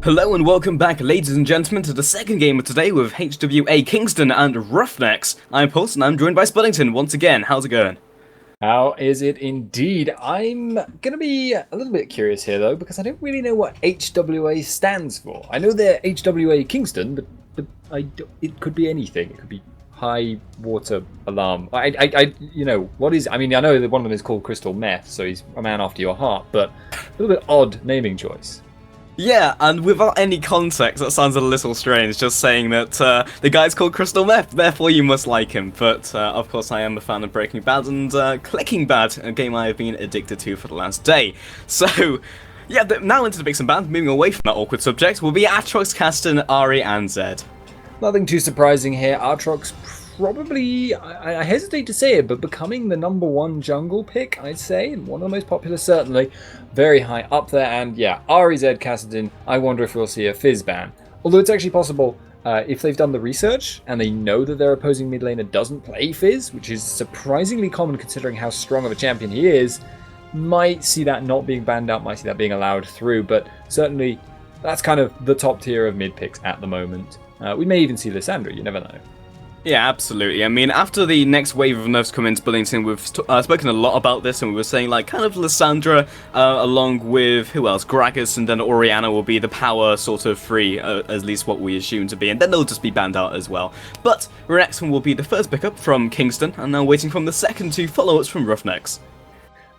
Hello and welcome back, ladies and gentlemen, to the second game of today with HWA Kingston and RoughNeX. I'm Pulse and I'm joined by Spuddington once again. How's it going? How is it indeed? I'm going to be a little bit curious here, though, because I don't really know what HWA stands for. I know they're HWA Kingston, but it could be anything. It could be High Water Alarm. What is... I mean, I know that one of them is called Crystal Meth, so he's a man after your heart, but a little bit odd naming choice. Yeah, and without any context, that sounds a little strange, just saying that the guy's called Crystal Meth, therefore you must like him. But, of course, I am a fan of Breaking Bad and Clicking Bad, a game I have been addicted to for the last day. So, yeah, now into the Big and Band, moving away from that awkward subject, will be Aatrox, Caston, Ari, and Zed. Nothing too surprising here. Aatrox probably, I hesitate to say it, but becoming the #1 jungle pick, I'd say, and one of the most popular, certainly. Very high up there, and yeah, Ari, Zed, Kassadin, I wonder if we'll see a Fizz ban. Although it's actually possible, if they've done the research, and they know that their opposing mid laner doesn't play Fizz, which is surprisingly common considering how strong of a champion he is, might see that not being banned out, might see that being allowed through, but certainly that's kind of the top tier of mid picks at the moment. We may even see Lissandra, you never know. Yeah, absolutely. I mean, after the next wave of nerfs come into Billington, we've spoken a lot about this, and we were saying, like, kind of Lissandra, along with, who else? Gragas and then Orianna will be the power sort of free, at least what we assume to be, and then they'll just be banned out as well. But RoughNeX will be the first pickup from Kingston, and now waiting from the second two follow-ups from RoughNeX.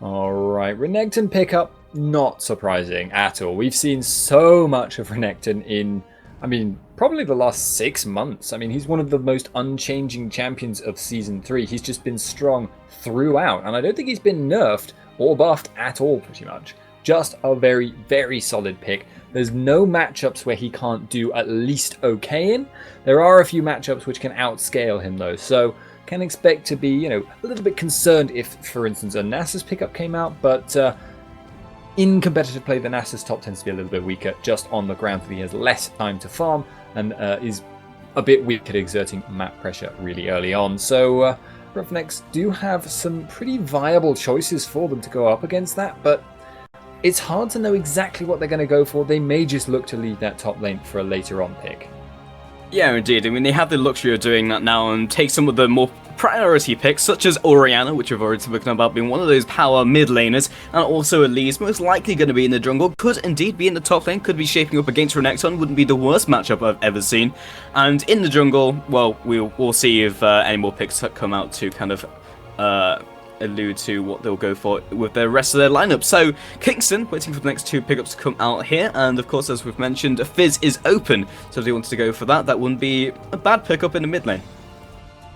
Alright, Renekton pickup, not surprising at all. We've seen so much of Renekton in, I mean, probably the last 6 months. I mean, he's one of the most unchanging champions of Season 3. He's just been strong throughout, and I don't think he's been nerfed or buffed at all, pretty much. Just a very, very solid pick. There's no matchups where he can't do at least okay in. There are a few matchups which can outscale him, though, so can expect to be, a little bit concerned if, for instance, a Nasus pickup came out, but in competitive play, the Nasus top tends to be a little bit weaker, just on the ground that he has less time to farm, and is a bit weak at exerting map pressure really early on. So RoughNeX do have some pretty viable choices for them to go up against that, but it's hard to know exactly what they're going to go for. They may just look to leave that top lane for a later on pick. Yeah, indeed. I mean, they have the luxury of doing that now and take some of the more priority picks, such as Orianna, which we've already spoken about being one of those power mid laners, and also Elise, most likely going to be in the jungle, could indeed be in the top lane, could be shaping up against Renekton, wouldn't be the worst matchup I've ever seen. And in the jungle, well, we'll see if any more picks come out to kind of allude to what they'll go for with the rest of their lineup. So Kingston waiting for the next two pickups to come out here, and of course, as we've mentioned, Fizz is open, so if they wanted to go for that, that wouldn't be a bad pickup in the mid lane.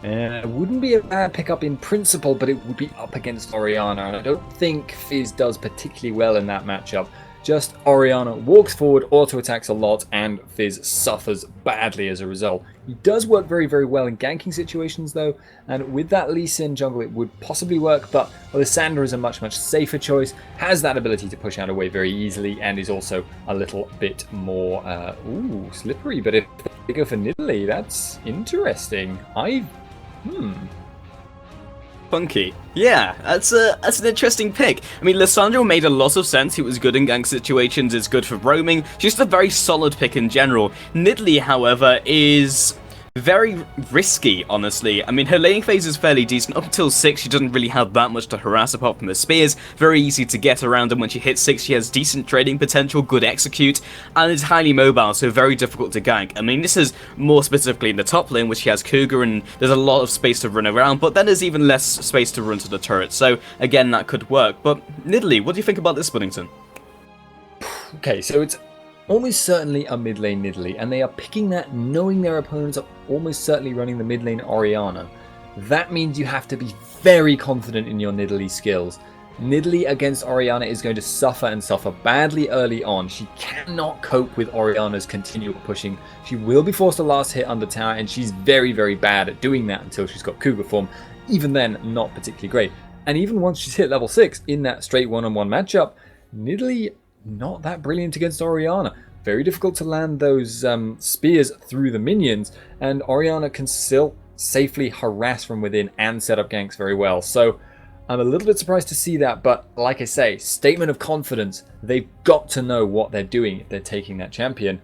It wouldn't be a bad pickup in principle, but it would be up against Orianna, and I don't think Fizz does particularly well in that matchup. Just Orianna walks forward, auto-attacks a lot, and Fizz suffers badly as a result. He does work very, very well in ganking situations, though, and with that Lee Sin jungle, it would possibly work, but Lissandra is a much, much safer choice, has that ability to push out away very easily, and is also a little bit more, slippery, but if they go for Nidalee, that's interesting. Funky. Yeah, that's an interesting pick. I mean, Lissandra made a lot of sense. He was good in gank situations, is good for roaming. Just a very solid pick in general. Nidalee, however, is very risky, honestly. I mean, her laning phase is fairly decent. Up until 6, she doesn't really have that much to harass apart from her spears. Very easy to get around, and when she hits 6, she has decent trading potential, good execute, and is highly mobile, so very difficult to gank. I mean, this is more specifically in the top lane, which she has Cougar, and there's a lot of space to run around, but then there's even less space to run to the turret. So, again, that could work. But, Nidalee, what do you think about this, Spuddington? Okay, so it's almost certainly a mid lane Nidalee, and they are picking that knowing their opponents are almost certainly running the mid lane Orianna. That means you have to be very confident in your Nidalee skills. Nidalee against Orianna is going to suffer and suffer badly early on. She cannot cope with Orianna's continual pushing. She will be forced to last hit under tower, and she's very, very bad at doing that until she's got Cougar form. Even then, not particularly great. And even once she's hit level 6 in that straight one-on-one matchup, Nidalee not that brilliant against Orianna. Very difficult to land those spears through the minions, and Orianna can still safely harass from within and set up ganks very well. So I'm a little bit surprised to see that, but like I say, statement of confidence. They've got to know what they're doing if they're taking that champion.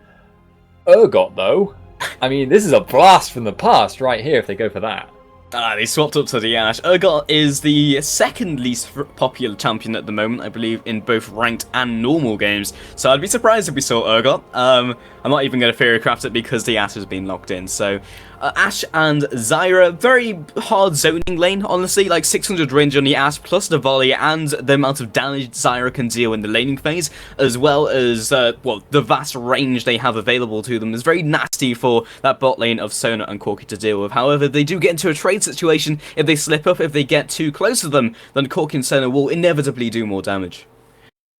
Urgot, though, I mean, this is a blast from the past right here if they go for that. They swapped up to the Ashe. Urgot is the second least popular champion at the moment, I believe, in both ranked and normal games. So I'd be surprised if we saw Urgot. I'm not even going to Fury Craft it because the Ashe has been locked in. So Ashe and Zyra, very hard zoning lane, honestly. Like 600 range on the Ashe, plus the volley and the amount of damage Zyra can deal in the laning phase, as well as, the vast range they have available to them is very nasty for that bot lane of Sona and Corki to deal with. However, they do get into a trade situation. If they slip up, if they get too close to them, then Corki and Sona will inevitably do more damage.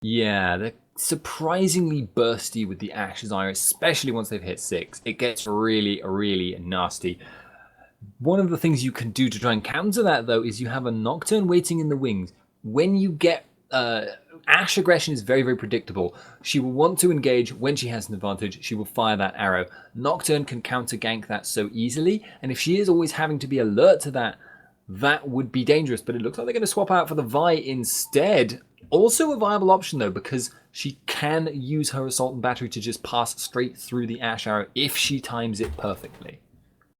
Yeah, they're surprisingly bursty with the Ashe Zyra, especially once they've hit 6. It gets really, really nasty. One of the things you can do to try and counter that, though, is you have a Nocturne waiting in the wings. When you get... Ashe aggression is very, very predictable. She will want to engage when she has an advantage. She will fire that arrow. Nocturne can counter gank that so easily, and if she is always having to be alert to that, that would be dangerous. But it looks like they're going to swap out for the Vi instead. Also a viable option, though, because she can use her Assault and Battery to just pass straight through the Ashe arrow if she times it perfectly.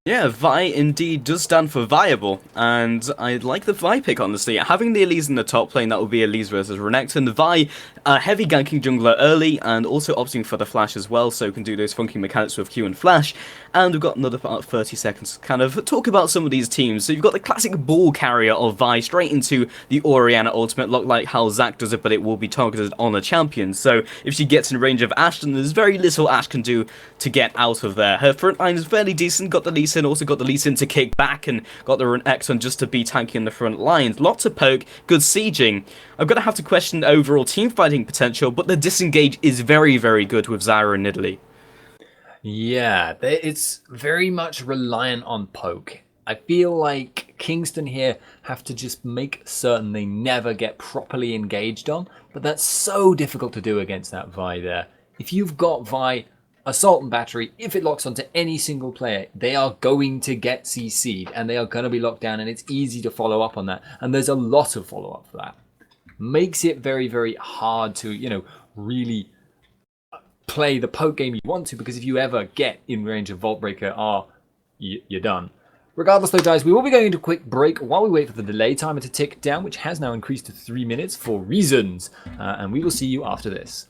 Yeah, Vi indeed does stand for viable, and I like the Vi pick, honestly. Having the Elise in the top lane, that would be Elise versus Renekton. Vi, heavy ganking jungler early, and also opting for the flash as well, so can do those funky mechanics with Q and flash. And we've got another about 30 seconds to kind of talk about some of these teams. So you've got the classic ball carrier of Vi straight into the Orianna ultimate, look like how Zac does it, but it will be targeted on a champion. So if she gets in range of Ashe, then there's very little Ashe can do to get out of there. Her front line is fairly decent, got the Lee Sin, also got the Lee Sin to kick back, and got the RoughNeX on just to be tanky in the front lines. Lots of poke, good sieging. I'm going to have to question the overall team fighting potential, but the disengage is very, very good with Zyra and Nidalee. Yeah, it's very much reliant on poke. I feel like Kingston here have to just make certain they never get properly engaged on, but that's so difficult to do against that Vi there. If you've got Vi, Assault and Battery, if it locks onto any single player, they are going to get CC'd and they are going to be locked down, and it's easy to follow up on that. And there's a lot of follow up for that. Makes it very, very hard to, really play the poke game you want to, because if you ever get in range of Vault Breaker, you're done. Regardless though, guys, we will be going into a quick break while we wait for the delay timer to tick down, which has now increased to 3 minutes for reasons. And we will see you after this.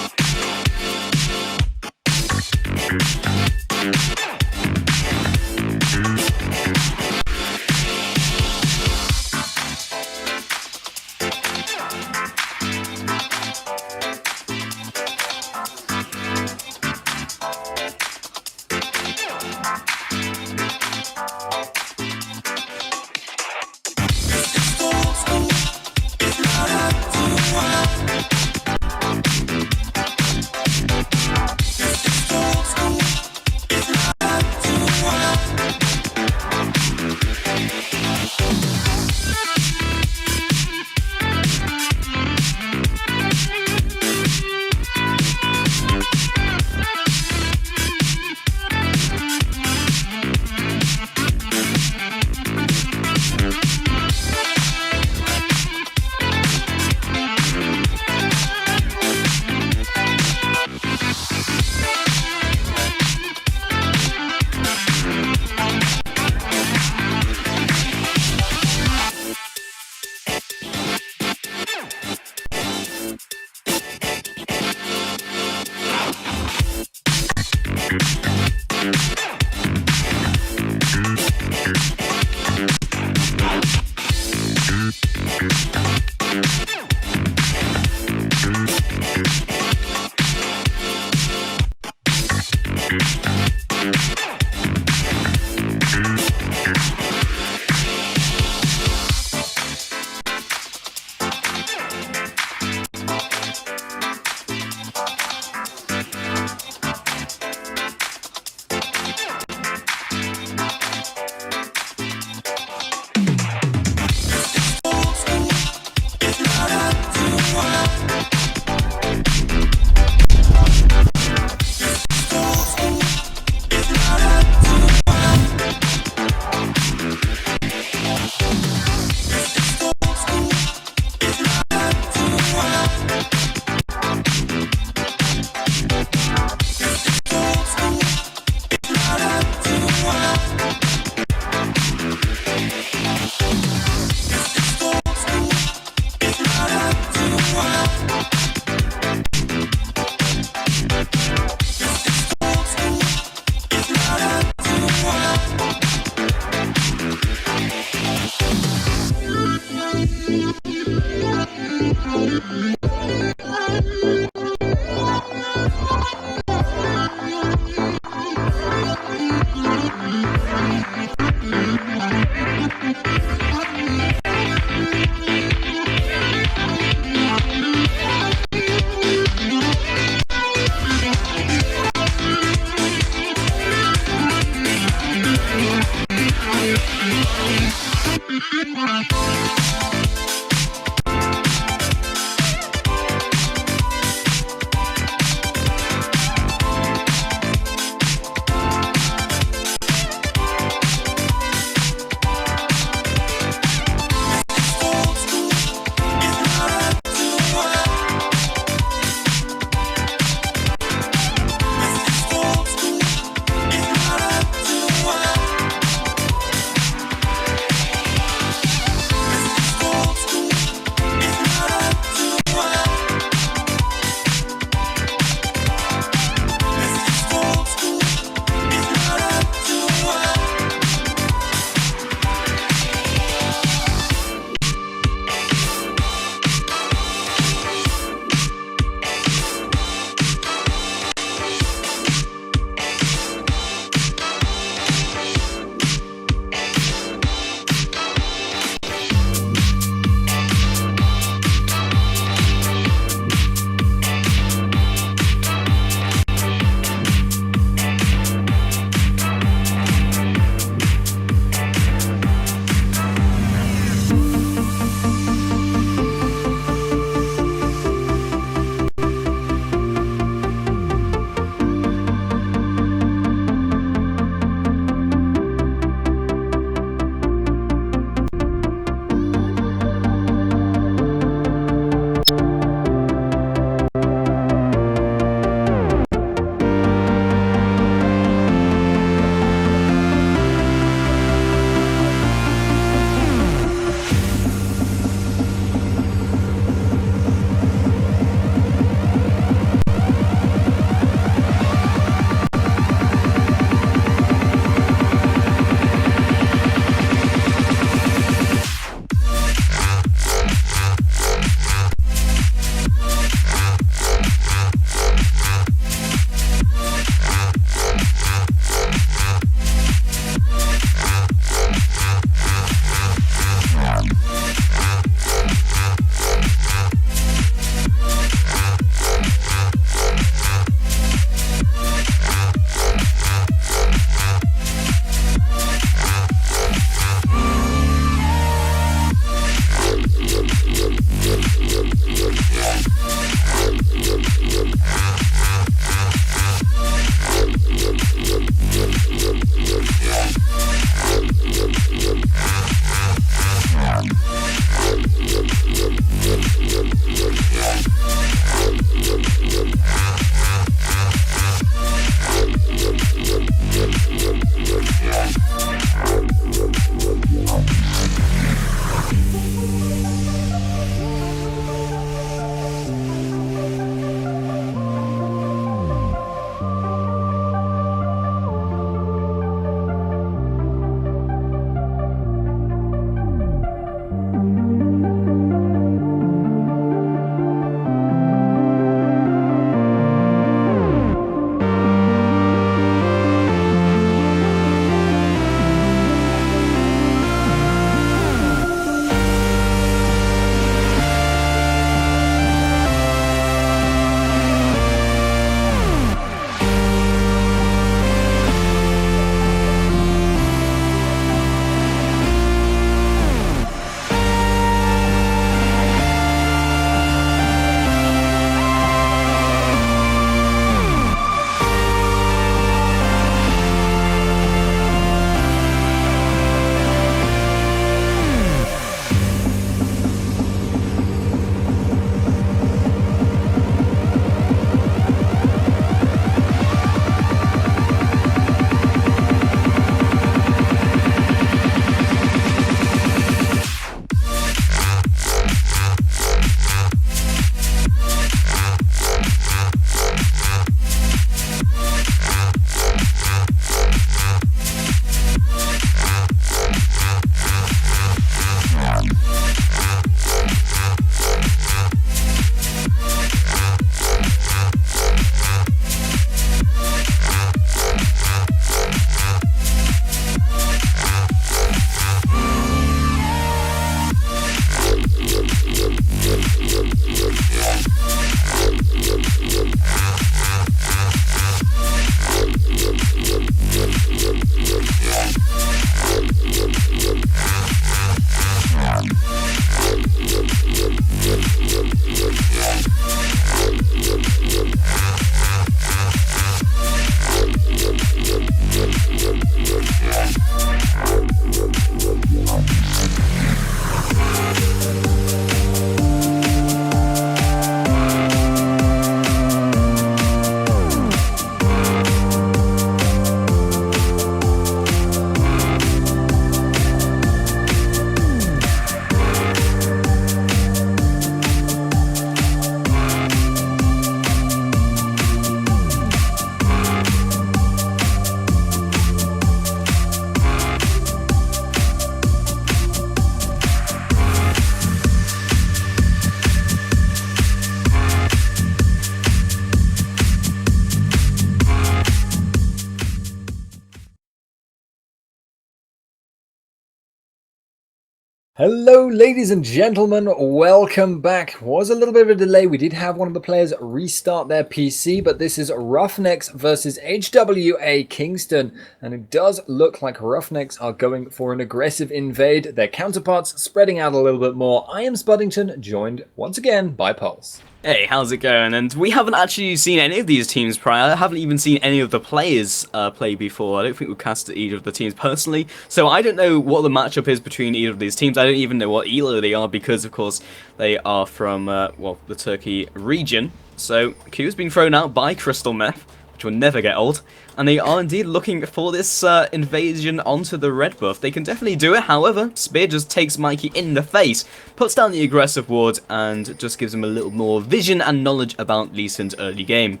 Hello, ladies and gentlemen. Welcome back. Was a little bit of a delay. We did have one of the players restart their PC, but this is RoughNeX versus HWA Kingston, and it does look like RoughNeX are going for an aggressive invade. Their counterparts spreading out a little bit more. I am Spuddington, joined once again by Pulse. Hey, how's it going? And we haven't actually seen any of these teams prior. I haven't even seen any of the players play before. I don't think we've casted either of the teams personally. So I don't know what the matchup is between either of these teams. I don't even know what elo they are because, of course, they are from, well, the Turkey region. So Q's been thrown out by Crystal Meth, which will never get old. And they are indeed looking for this invasion onto the red buff. They can definitely do it, however, Spear just takes Mikey in the face, puts down the aggressive ward, and just gives him a little more vision and knowledge about Lee Sin's early game.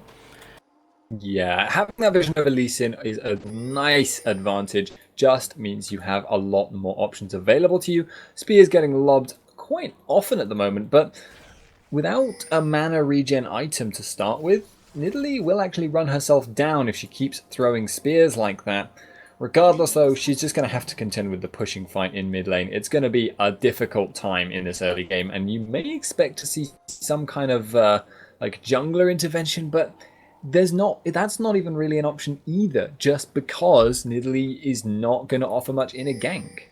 Yeah, having that vision over Lee Sin is a nice advantage, just means you have a lot more options available to you. Spear's getting lobbed quite often at the moment, but without a mana regen item to start with, Nidalee will actually run herself down if she keeps throwing spears like that. Regardless though, she's just going to have to contend with the pushing fight in mid lane. It's going to be a difficult time in this early game, and you may expect to see some kind of like jungler intervention, but that's not even really an option either, just because Nidalee is not going to offer much in a gank.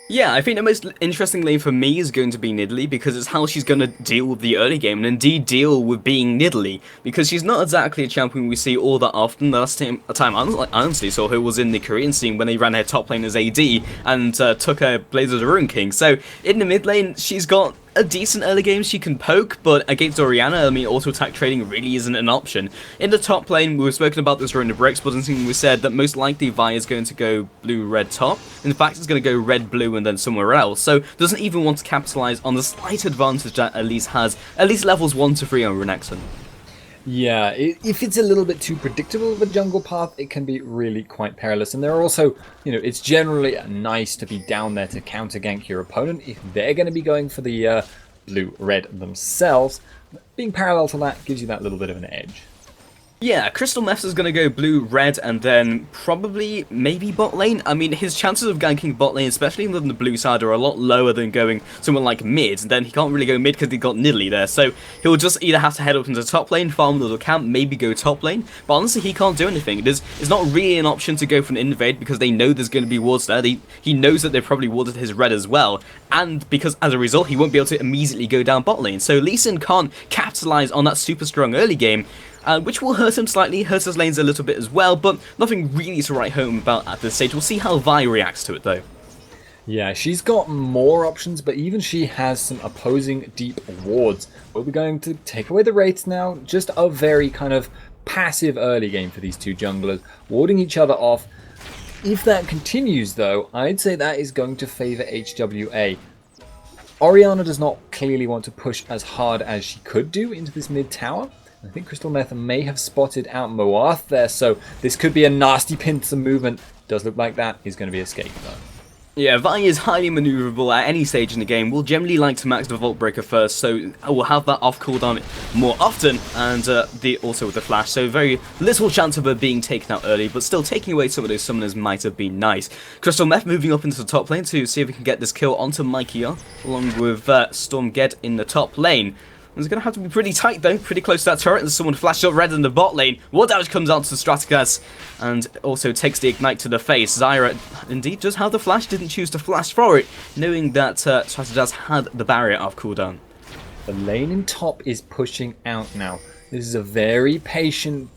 Yeah, I think the most interesting lane for me is going to be Nidalee, because it's how she's going to deal with the early game, and indeed deal with being Nidalee, because she's not exactly a champion we see all that often. The last time I honestly saw her was in the Korean scene when they ran her top lane as AD and took her Blaze of the Ruin King. So in the mid lane, she's got a decent early game she can poke, but against Orianna, I mean, auto-attack trading really isn't an option. In the top lane, we've spoken about this during the breaks, but we said that most likely Vi is going to go blue-red top. In fact, it's going to go red-blue and then somewhere else, so doesn't even want to capitalize on the slight advantage that Elise has, at least levels 1 to 3 on Renekton. Yeah, if it's a little bit too predictable of a jungle path, it can be really quite perilous. And there are also, it's generally nice to be down there to counter gank your opponent if they're going to be going for the blue-red themselves. Being parallel to that gives you that little bit of an edge. Yeah, Crystal Meth is going to go blue-red and then probably maybe bot lane. I mean, his chances of ganking bot lane, especially on the blue side, are a lot lower than going somewhere like mid. And then he can't really go mid because he got Nidalee there. So he'll just either have to head up into top lane, farm a little camp, maybe go top lane. But honestly, he can't do anything. It's not really an option to go for an invade because they know there's going to be wards there. He knows that they've probably warded his red as well. And because as a result, he won't be able to immediately go down bot lane. So Lee Sin can't capitalize on that super strong early game. Which will hurt him slightly, hurt his lanes a little bit as well, but nothing really to write home about at this stage. We'll see how Vi reacts to it though. Yeah, she's got more options, but even she has some opposing deep wards. We'll be going to take away the wraiths now. Just a very kind of passive early game for these two junglers, warding each other off. If that continues though, I'd say that is going to favor HWA. Orianna does not clearly want to push as hard as she could do into this mid tower. I think Crystal Meth may have spotted out Moath there, so this could be a nasty pincer movement. Does look like that is going to be escape though. Yeah, Vi is highly maneuverable at any stage in the game. We'll generally like to max the Vault Breaker first, so we'll have that off cooldown more often, and also with the Flash, so very little chance of her being taken out early, but still taking away some of those summoners might have been nice. Crystal Meth moving up into the top lane to see if we can get this kill onto Mikey, along with Stormged in the top lane. It's going to have to be pretty tight though, pretty close to that turret, and someone flashed up red in the bot lane. War damage comes out to Stratagas, and also takes the ignite to the face. Zyra indeed does have the flash, didn't choose to flash for it, knowing that Stratagas had the barrier off cooldown. The lane in top is pushing out now. This is a very patient,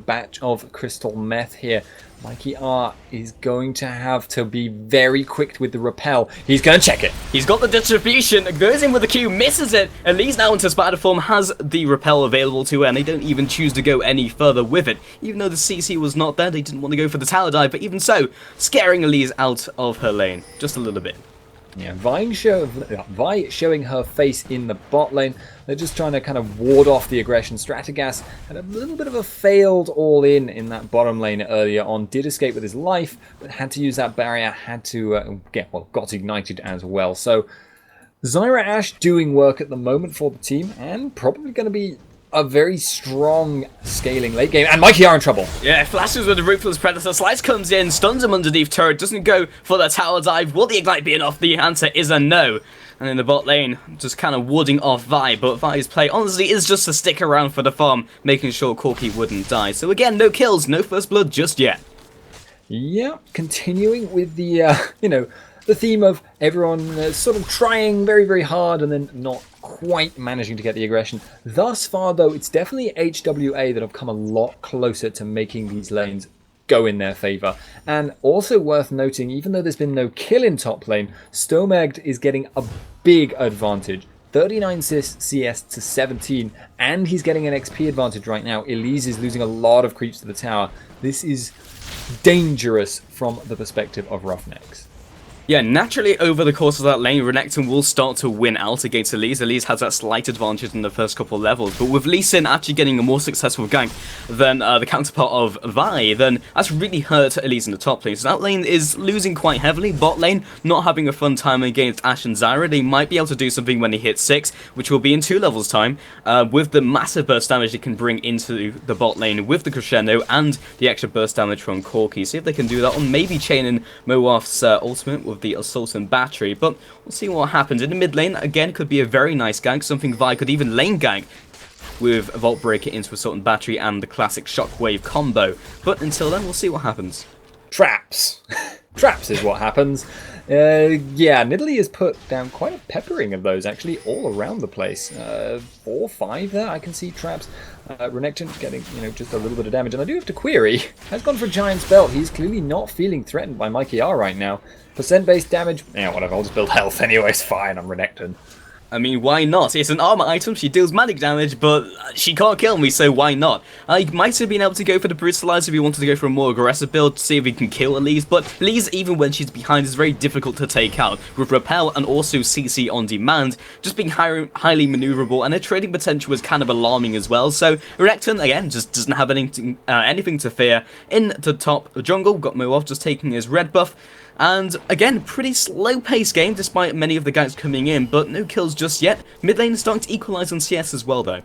batch of Crystal Meth here. Mikey R is going to have to be very quick with the repel. He's going to check it. He's got the distribution, goes in with the Q, misses it, and Lee's now into spider form, has the repel available to her, and they don't even choose to go any further with it. Even though the CC was not there, they didn't want to go for the tower dive, but even so, scaring Elise out of her lane, just a little bit. Yeah, Vi showing her face in the bot lane. They're just trying to kind of ward off the aggression. Stratagas had a little bit of a failed all-in that bottom lane earlier on. Did escape with his life, but had to use that barrier. Had to got ignited as well. So Zyra Ashe doing work at the moment for the team, and probably going to be a very strong scaling late game. And Mikey are in trouble. Yeah, flashes with the Ruthless Predator. Slice comes in, stuns him underneath turret, doesn't go for the tower dive. Will the Ignite be enough? The answer is a no. And in the bot lane, just kind of warding off Vi, but Vi's play honestly is just to stick around for the farm, making sure Corki wouldn't die. So again, no kills, no first blood just yet. Yeah, continuing with the, the theme of everyone sort of trying very, very hard and then not quite managing to get the aggression. Thus far, though, it's definitely HWA that have come a lot closer to making these lanes go in their favor. And also worth noting, even though there's been no kill in top lane, Stomagd is getting a big advantage. 39 CS to 17, and he's getting an XP advantage right now. Elise is losing a lot of creeps to the tower. This is dangerous from the perspective of RoughNeX. Yeah, naturally over the course of that lane, Renekton will start to win out against Elise. Elise has that slight advantage in the first couple of levels, but with Lee Sin actually getting a more successful gank than the counterpart of Vi, then that's really hurt Elise in the top lane. So that lane is losing quite heavily. Bot lane not having a fun time against Ashe and Zyra. They might be able to do something when they hit 6, which will be in 2 levels time, with the massive burst damage they can bring into the bot lane with the crescendo and the extra burst damage from Corki. See if they can do that on maybe chaining Moaf's ultimate with the assault and battery, but we'll see what happens. In the mid lane, again, could be a very nice gank, something Vi could even lane gank with Vault Breaker into assault and battery and the classic shockwave combo. But until then, we'll see what happens. Traps. Traps is what happens. Yeah, Nidalee has put down quite a peppering of those, actually, all around the place. 4, 5 there, I can see traps. Renekton getting, just a little bit of damage. And I do have to query, has gone for Giant's Belt. He's clearly not feeling threatened by Mikey R right now. Percent-based damage, yeah, whatever, I'll just build health anyway, it's fine, I'm Renekton. I mean, why not? It's an armor item, she deals magic damage, but she can't kill me, so why not? I might have been able to go for the Brutalize if he wanted to go for a more aggressive build to see if he can kill Elise, but Elise, even when she's behind, is very difficult to take out, with Repel and also CC on demand, just being highly maneuverable, and her trading potential is kind of alarming as well, so Renekton, again, just doesn't have anything to fear. In the top jungle, got Moaf just taking his red buff, and again, pretty slow-paced game despite many of the ganks coming in, but no kills just yet. Mid lane is starting to equalise on CS as well, though.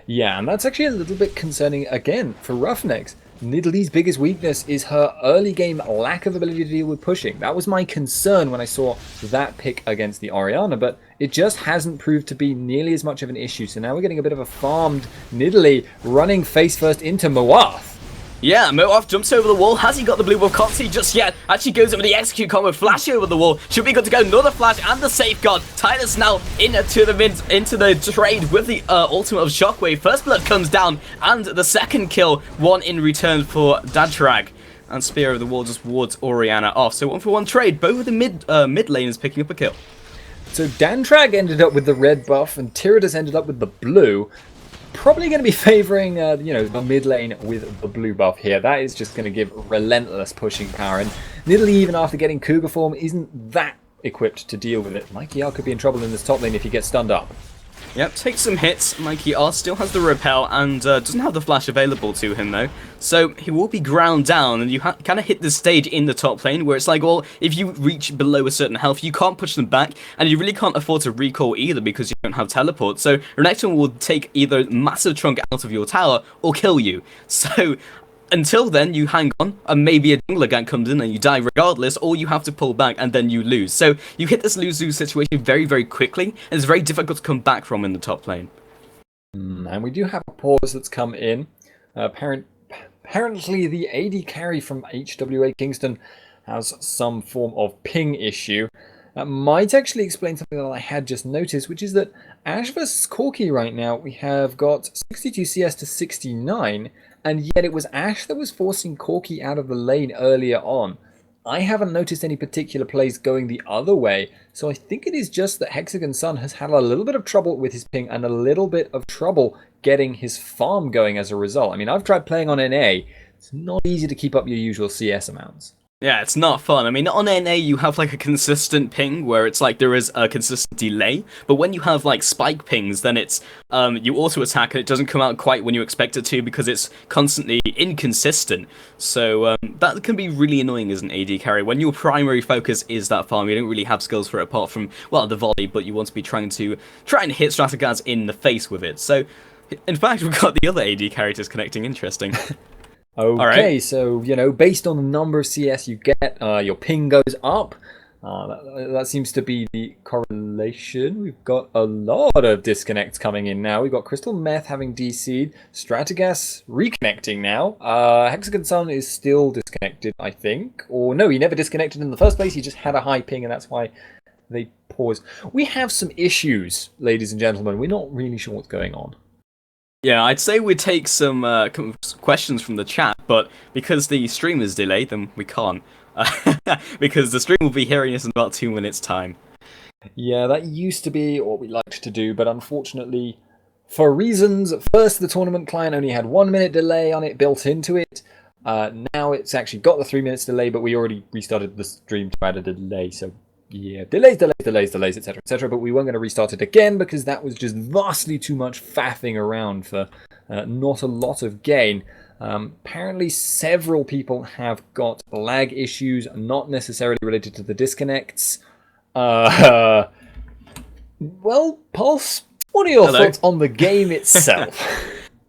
Yeah, and that's actually a little bit concerning again for RoughNeX. Nidalee's biggest weakness is her early game lack of ability to deal with pushing. That was my concern when I saw that pick against the Orianna, but it just hasn't proved to be nearly as much of an issue. So now we're getting a bit of a farmed Nidalee running face first into Moaf. Yeah, Moaf jumps over the wall. Has he got the blue buff? Can't see just yet. Actually goes over the execute combo, flash over the wall. Should be good to go. Another flash and the safeguard. Tidus now into the trade with the ultimate of Shockwave. First blood comes down and the second kill. One in return for Dadrag. And Spear over the wall just wards Orianna off. So 1-for-1 trade. Both of the mid laners picking up a kill. So Dantrag ended up with the red buff and Tyrannus ended up with the blue. Probably going to be favouring, the mid lane with the blue buff here. That is just going to give relentless pushing power. And Nidalee, even after getting Cougar form, isn't that equipped to deal with it. Mikey R could be in trouble in this top lane if he gets stunned up. Yep, takes some hits. Mikey R still has the repel and doesn't have the flash available to him though. So he will be ground down, and you kind of hit this stage in the top lane where it's like, well, if you reach below a certain health, you can't push them back, and you really can't afford to recall either because you don't have teleport. So Renekton will take either massive chunk out of your tower or kill you. So until then, you hang on, and maybe a jungler gank comes in and you die regardless, or you have to pull back and then you lose. So you hit this lose-lose situation very, very quickly, and it's very difficult to come back from in the top lane. And we do have a pause that's come in. Apparently the AD carry from HWA Kingston has some form of ping issue. That might actually explain something that I had just noticed, which is that Ashe vs Corki right now, we have got 62 CS to 69, and yet it was Ashe that was forcing Corki out of the lane earlier on. I haven't noticed any particular plays going the other way, so I think it is just that Hexagon Sun has had a little bit of trouble with his ping and a little bit of trouble getting his farm going as a result. I mean, I've tried playing on NA. It's not easy to keep up your usual CS amounts. Yeah, it's not fun. I mean, on NA you have like a consistent ping where it's like there is a consistent delay, but when you have like spike pings, then it's you auto attack and it doesn't come out quite when you expect it to because it's constantly inconsistent. So that can be really annoying as an AD carry when your primary focus is that farm. You don't really have skills for it apart from, well, the volley, but you want to be trying and hit Stratagas in the face with it. So In fact, we've got the other AD carry disconnecting. Interesting. Okay, right. so, based on the number of CS you get, your ping goes up. That seems to be the correlation. We've got a lot of disconnects coming in now. We've got Crystal Meth having DC'd, Stratagas reconnecting now. Hexagon Sun is still disconnected, I think. Or no, he never disconnected in the first place. He just had a high ping, and that's why they paused. We have some issues, ladies and gentlemen. We're not really sure what's going on. Yeah, I'd say we'd take some questions from the chat, but because the stream is delayed, then we can't. Because the stream will be hearing us in about 2 minutes' time. Yeah, that used to be what we liked to do, but unfortunately, for reasons, first the tournament client only had 1 minute delay on it built into it. Now it's actually got the 3 minutes delay, but we already restarted the stream to add a delay, so yeah, delays, etc. But we weren't going to restart it again because that was just vastly too much faffing around for not a lot of gain. Apparently several people have got lag issues, not necessarily related to the disconnects. Well, Pulse, what are your thoughts on the game itself?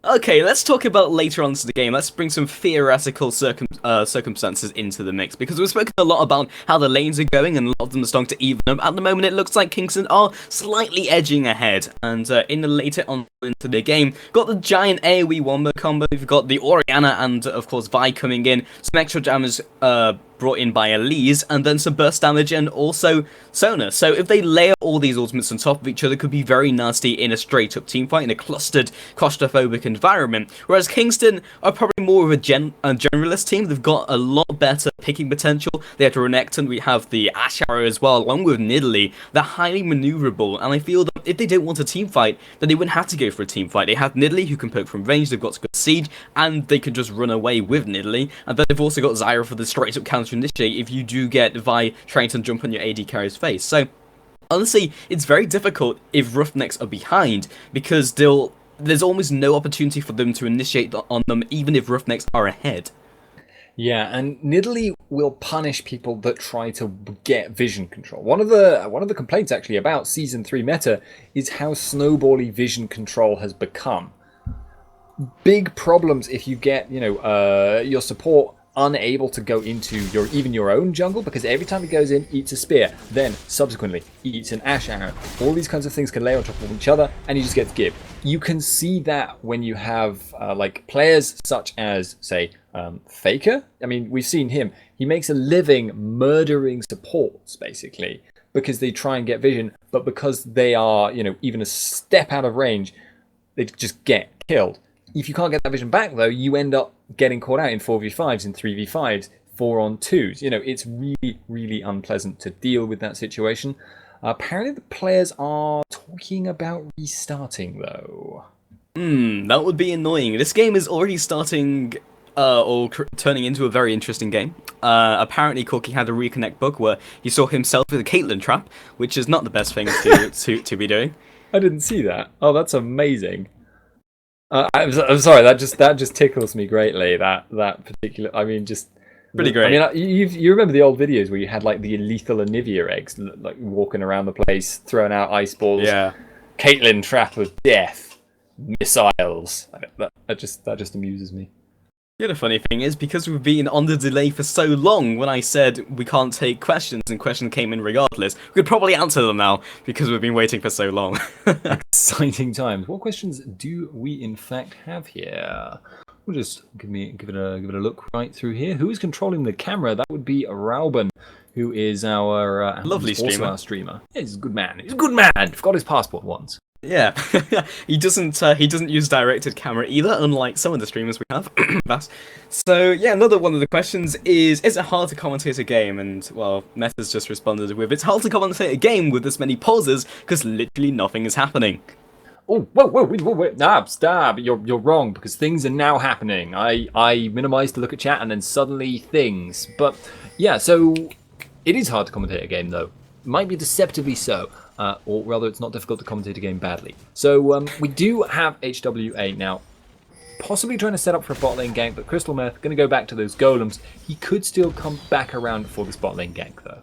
Okay, let's talk about later on to the game. Let's bring some theoretical circumstances into the mix, because we've spoken a lot about how the lanes are going, and a lot of them are starting to even up. At the moment, it looks like Kingston are slightly edging ahead, and in the later on into the game, got the giant AoE wombo combo, we've got the Orianna and, of course, Vi coming in, some extra damage brought in by Elise, and then some burst damage and also Sona. So if they layer all these ultimates on top of each other, it could be very nasty in a straight-up teamfight, in a clustered, claustrophobic environment. Whereas Kingston are probably more of a generalist team. They've got a lot better picking potential. They have Renekton, we have the Ash Arrow as well, along with Nidalee. They're highly maneuverable, and I feel that if they don't want a teamfight, then they wouldn't have to go for a teamfight. They have Nidalee, who can poke from range, they've got good siege, and they can just run away with Nidalee. And then they've also got Zyra for the straight-up counter initiate if you do get Vi trying to jump on your AD carrier's face. So, honestly, it's very difficult if RoughNeX are behind, because there's almost no opportunity for them to initiate on them, even if RoughNeX are ahead. Yeah, and Nidalee will punish people that try to get vision control. One of the complaints actually about Season 3 meta is how snowbally vision control has become. Big problems if you get, your support unable to go into even your own jungle, because every time he goes in, eats a spear, then subsequently eats an Ash Arrow. All these kinds of things can lay on top of each other, and he just gets gibbed. You can see that when you have players such as, say, Faker. I mean, we've seen him. He makes a living murdering supports, basically, because they try and get vision, but because they are, even a step out of range, they just get killed. If you can't get that vision back, though, you end up getting caught out in 4v5s, in 3v5s, 4-on-2s. It's really, really unpleasant to deal with that situation. Apparently, the players are talking about restarting, though. That would be annoying. This game is already starting turning into a very interesting game. Apparently, Corky had a reconnect bug where he saw himself with a Caitlyn trap, which is not the best thing to be doing. I didn't see that. Oh, that's amazing. I'm sorry. That just tickles me greatly. That particular. I mean, just pretty great. I mean, you remember the old videos where you had like the lethal Anivia eggs, like walking around the place, throwing out ice balls. Yeah. Caitlyn trap of death, missiles. That just amuses me. Yeah, the funny thing is, because we've been on the delay for so long, when I said we can't take questions and questions came in regardless, we could probably answer them now, because we've been waiting for so long. Exciting times. What questions do we in fact have here? We'll just give it a look right through here. Who is controlling the camera? That would be Rauben, who is our lovely streamer. Also our streamer. Yeah, he's a good man. He's a good man. Forgot his passport once. Yeah, he doesn't use directed camera either, unlike some of the streamers we have. So yeah, another one of the questions is it hard to commentate a game? And well, Meta's just responded with, it's hard to commentate a game with this many pauses because literally nothing is happening. Oh, whoa, stop, you're wrong, because things are now happening. I minimized to look at chat and then suddenly things. But yeah, so it is hard to commentate a game though. Might be deceptively so. Or rather, it's not difficult to commentate a game badly. So we do have HWA now, possibly trying to set up for a bot lane gank, but Crystal Meth going to go back to those golems. He could still come back around for this bot lane gank, though.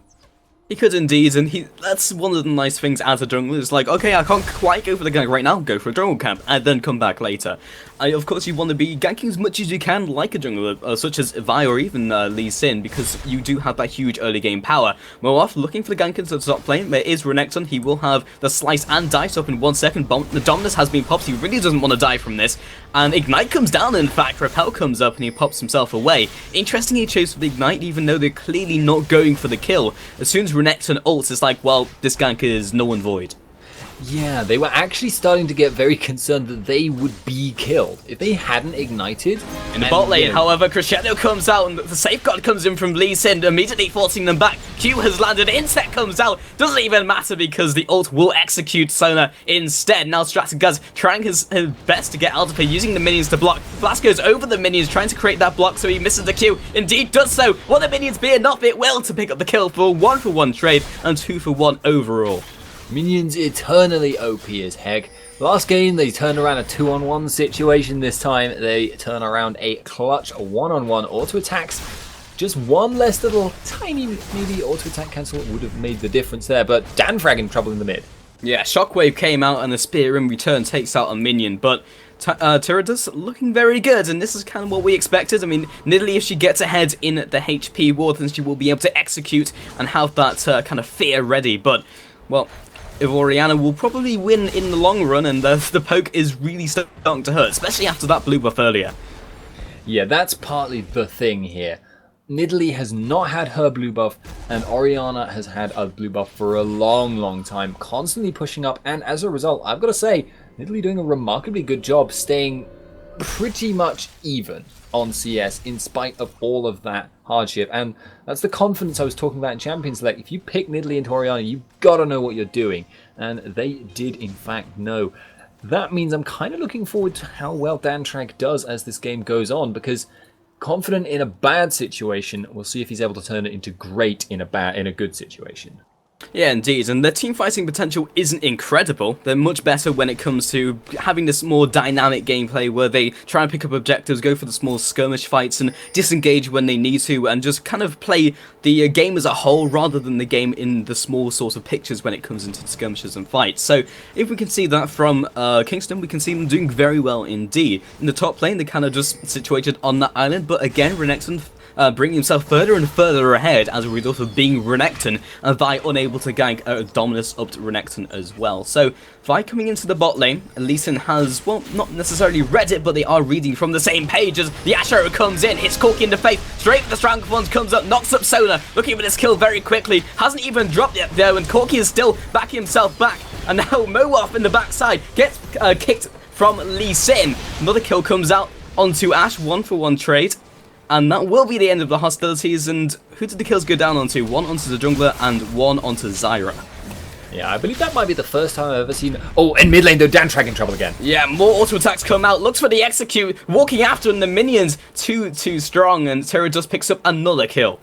He could indeed, and that's one of the nice things as a jungler. It's like, okay, I can't quite go for the gank right now, go for a jungle camp, and then come back later. Of course, you want to be ganking as much as you can like a jungler, such as Vi or even Lee Sin, because you do have that huge early game power. Moaf looking for the gank into the top lane. There is RoughNeX. He will have the slice and dice up in 1 second. The Dominus has been popped. He really doesn't want to die from this. And Ignite comes down, in fact. Repel comes up and he pops himself away. Interesting he chose for the Ignite, even though they're clearly not going for the kill. As soon as RoughNeX ults, it's like, well, this gank is null and void. Yeah, they were actually starting to get very concerned that they would be killed if they hadn't ignited. In the bot lane, however, Crescendo comes out and the safeguard comes in from Lee Sin, immediately forcing them back. Q has landed, Insect comes out, doesn't even matter because the ult will execute Sona instead. Now Strategas trying his best to get out of here, using the minions to block. Flask goes over the minions, trying to create that block so he misses the Q. Indeed does so. Will the minions be enough? It will to pick up the kill for a 1-for-1 trade and 2-for-1 overall. Minions eternally OP as heck. Last game they turned around a 2-on-1 situation. This time they turn around a clutch 1-on-1 auto attacks. Just one less little tiny maybe auto attack cancel would have made the difference there, but Danfrag in trouble in the mid. Yeah, Shockwave came out and the spear in return takes out a minion, but Tyrannus looking very good, and this is kind of what we expected. I mean, Nidalee, if she gets ahead in the HP war, then she will be able to execute and have that kind of fear ready, but, well, Orianna will probably win in the long run, and the poke is really starting to hurt, especially after that blue buff earlier. Yeah, that's partly the thing here. Nidalee has not had her blue buff, and Orianna has had a blue buff for a long time, constantly pushing up, and as a result, I've got to say, Nidalee doing a remarkably good job staying pretty much even on CS in spite of all of that hardship, and that's the confidence I was talking about in Champions Select. If you pick Nidalee into Orianna, you've got to know what you're doing, and they did in fact know. That means I'm kind of looking forward to how well Dantrag does as this game goes on, because confident in a bad situation, we'll see if he's able to turn it into great in a good situation. Yeah, indeed, and their team fighting potential isn't incredible. They're much better when it comes to having this more dynamic gameplay where they try and pick up objectives, go for the small skirmish fights, and disengage when they need to, and just kind of play the game as a whole rather than the game in the small sort of pictures when it comes into skirmishes and fights. So if we can see that from Kingston, we can see them doing very well indeed. In the top lane, they're kind of just situated on that island, but again, RoughNeX bringing himself further and further ahead as a result of being RoughNeX, and Vi unable to gank Dominus up to RoughNeX as well. So Vi coming into the bot lane, Lee Sin has, well, not necessarily read it, but they are reading from the same page as the Ash arrow comes in, hits Corki in the face, straight for the Strangleforms, comes up, knocks up Sona, looking for this kill very quickly, hasn't even dropped yet there, and Corki is still backing himself back, and now Moaf in the backside gets kicked from Lee Sin. Another kill comes out onto Ash, 1-for-1 trade. And that will be the end of the hostilities, and who did the kills go down onto? One onto the jungler and one onto Zyra. Yeah, I believe that might be the first time I've ever seen... Oh, in mid lane though, Dantrag in trouble again. Yeah, more auto attacks come out, looks for the execute, walking after him, the minions, too strong, and Terra just picks up another kill.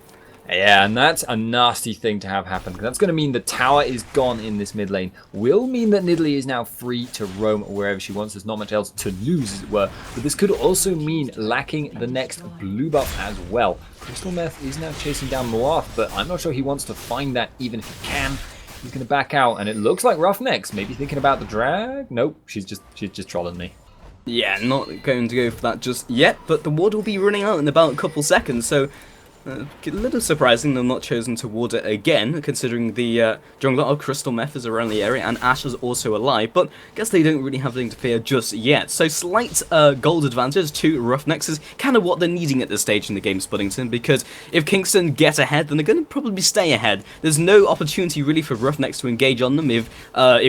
Yeah, and that's a nasty thing to have happen, because that's going to mean the tower is gone in this mid lane. Will mean that Nidalee is now free to roam wherever she wants. There's not much else to lose, as it were. But this could also mean lacking the next blue buff as well. Crystal Meth is now chasing down Moaf, but I'm not sure he wants to find that even if he can. He's going to back out, and it looks like RoughNeX maybe thinking about the drag. Nope, she's just trolling me. Yeah, not going to go for that just yet, but the ward will be running out in about a couple seconds, so... a little surprising they've not chosen to ward it again, considering the jungler of Crystal Meth is around the area and Ash is also alive, but I guess they don't really have anything to fear just yet. So slight gold advantage to RoughNeX is kind of what they're needing at this stage in the game, Spuddington, because if Kingston get ahead, then they're going to probably stay ahead. There's no opportunity really for RoughNeX to engage on them if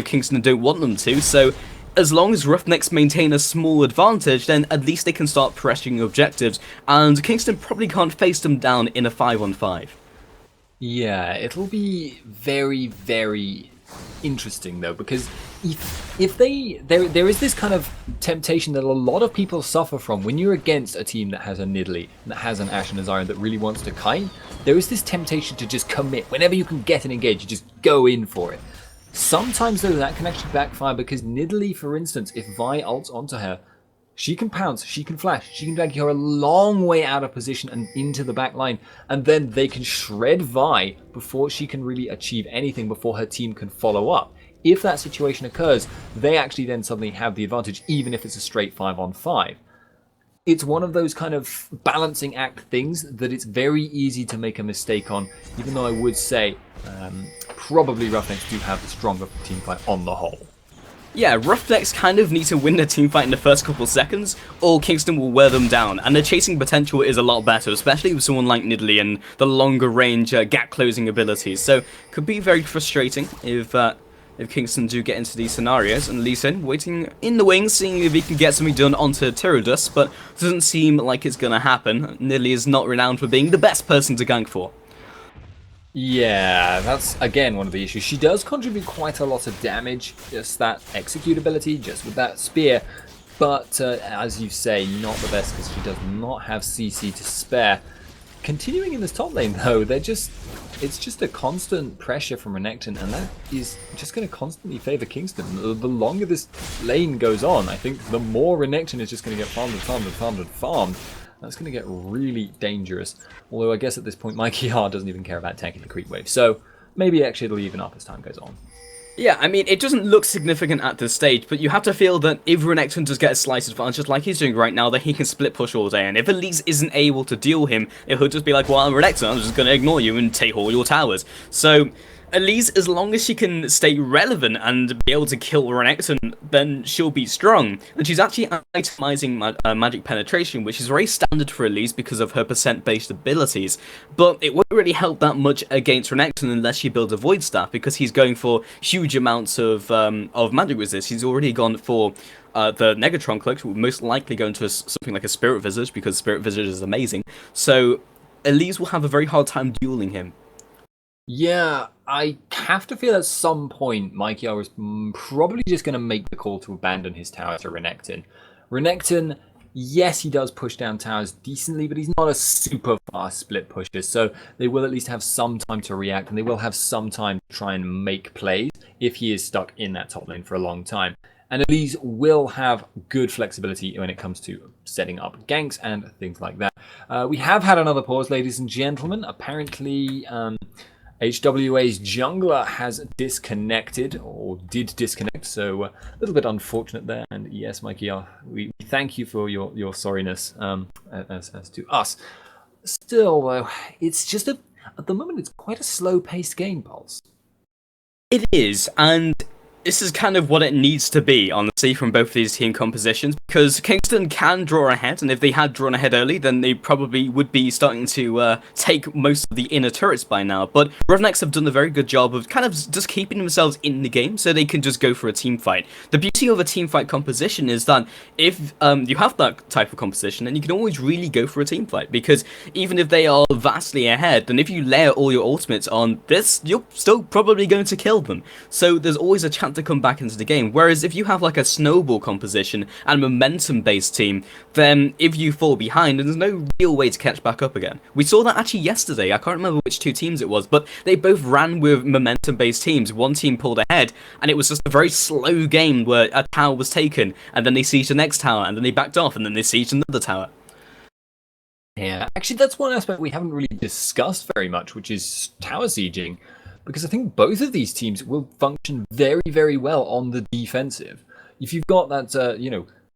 Kingston don't want them to, so as long as RoughNeX maintain a small advantage, then at least they can start pressuring objectives, and Kingston probably can't face them down in a 5-on-5. Yeah, it'll be very interesting though, because if there is this kind of temptation that a lot of people suffer from when you're against a team that has a Nidalee, that has an Ashe and a Zyra that really wants to kite. There is this temptation to just commit. Whenever you can get an engage, you just go in for it. Sometimes though that can actually backfire, because Nidalee, for instance, if Vi ults onto her, She can pounce, she can flash, she can drag her a long way out of position and into the back line, and then they can shred Vi before she can really achieve anything, before her team can follow up. If that situation occurs, they actually then suddenly have the advantage, even if it's a straight 5-on-5. It's one of those kind of balancing act things that it's very easy to make a mistake on, even though I would say probably RoughNeX do have the stronger teamfight on the whole. Yeah, RoughNeX kind of need to win the teamfight in the first couple seconds, or Kingston will wear them down, and the chasing potential is a lot better, especially with someone like Nidalee and the longer range gap closing abilities, so could be very frustrating if Kingston do get into these scenarios. And Lee Sin waiting in the wings, seeing if he can get something done onto Tyrudus, but doesn't seem like it's gonna happen. Nidalee is not renowned for being the best person to gank for. Yeah, that's again one of the issues. She does contribute quite a lot of damage, just that execute ability, just with that spear. But as you say, not the best because she does not have CC to spare. Continuing in this top lane though, it's just a constant pressure from Renekton, and that is just going to constantly favor Kingston. The longer this lane goes on, I think the more Renekton is just going to get farmed. That's going to get really dangerous. Although I guess at this point, Mikey R doesn't even care about tanking the creep wave. So maybe actually it'll even up as time goes on. Yeah, I mean, it doesn't look significant at this stage, but you have to feel that if Renekton does get a slice advantage, just like he's doing right now, that he can split push all day, and if Elise isn't able to deal him, he'll just be like, well, Renekton, I'm just going to ignore you and take all your towers. So Elise, as long as she can stay relevant and be able to kill Renekton, then she'll be strong. And she's actually itemizing magic penetration, which is very standard for Elise because of her percent-based abilities. But it won't really help that much against Renekton unless she builds a Void Staff, because he's going for huge amounts of magic resist. He's already gone for the Negatron Cloak, will most likely go into something like a Spirit Visage, because Spirit Visage is amazing. So Elise will have a very hard time dueling him. Yeah, I have to feel at some point Mikey R is probably just going to make the call to abandon his tower to Renekton. Renekton, yes, he does push down towers decently, but he's not a super fast split pusher, so they will at least have some time to react, and they will have some time to try and make plays if he is stuck in that top lane for a long time. And Elise will have good flexibility when it comes to setting up ganks and things like that. We have had another pause, ladies and gentlemen. Apparently, HWA's jungler has disconnected, or did disconnect, so a little bit unfortunate there. And yes, Mikey, we thank you for your sorriness as to us. Still, though, it's just at the moment, it's quite a slow-paced game, Pulse. It is, and this is kind of what it needs to be, honestly, from both of these team compositions, because Kingston can draw ahead, and if they had drawn ahead early, then they probably would be starting to take most of the inner turrets by now. But RoughNeX have done a very good job of kind of just keeping themselves in the game, so they can just go for a team fight. The beauty of a team fight composition is that if you have that type of composition, then you can always really go for a team fight, because even if they are vastly ahead, then if you layer all your ultimates on this, you're still probably going to kill them. So there's always a chance to come back into the game. Whereas if you have like a snowball composition and momentum based team, then if you fall behind, there's no real way to catch back up again. We saw that actually yesterday. I can't remember which two teams it was, but they both ran with momentum based teams. One team pulled ahead, and it was just a very slow game where a tower was taken, and then they sieged the next tower, and then they backed off, and then they sieged another tower. Yeah, actually that's one aspect we haven't really discussed very much, which is tower sieging. Because I think both of these teams will function very, very well on the defensive. If you've got that,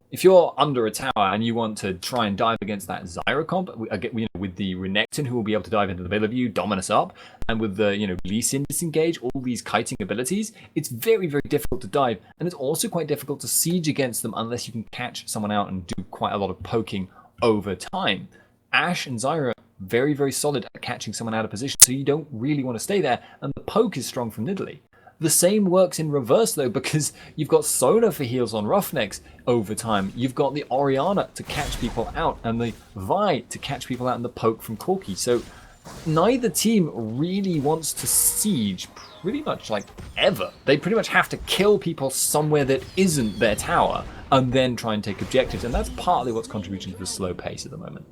if you're under a tower and you want to try and dive against that Zyra comp, with the Renekton who will be able to dive into the middle of you, Dominus up, and with the, Lee Sin disengage, all these kiting abilities, it's very, very difficult to dive. And it's also quite difficult to siege against them unless you can catch someone out and do quite a lot of poking over time. Ashe and Zyra, very, very solid at catching someone out of position, so you don't really want to stay there, and the poke is strong from Nidalee. The same works in reverse, though, because you've got Sona for heals on RoughNeX over time. You've got the Orianna to catch people out, and the Vi to catch people out, and the poke from Corki. So neither team really wants to siege pretty much like ever. They pretty much have to kill people somewhere that isn't their tower, and then try and take objectives, and that's partly what's contributing to the slow pace at the moment.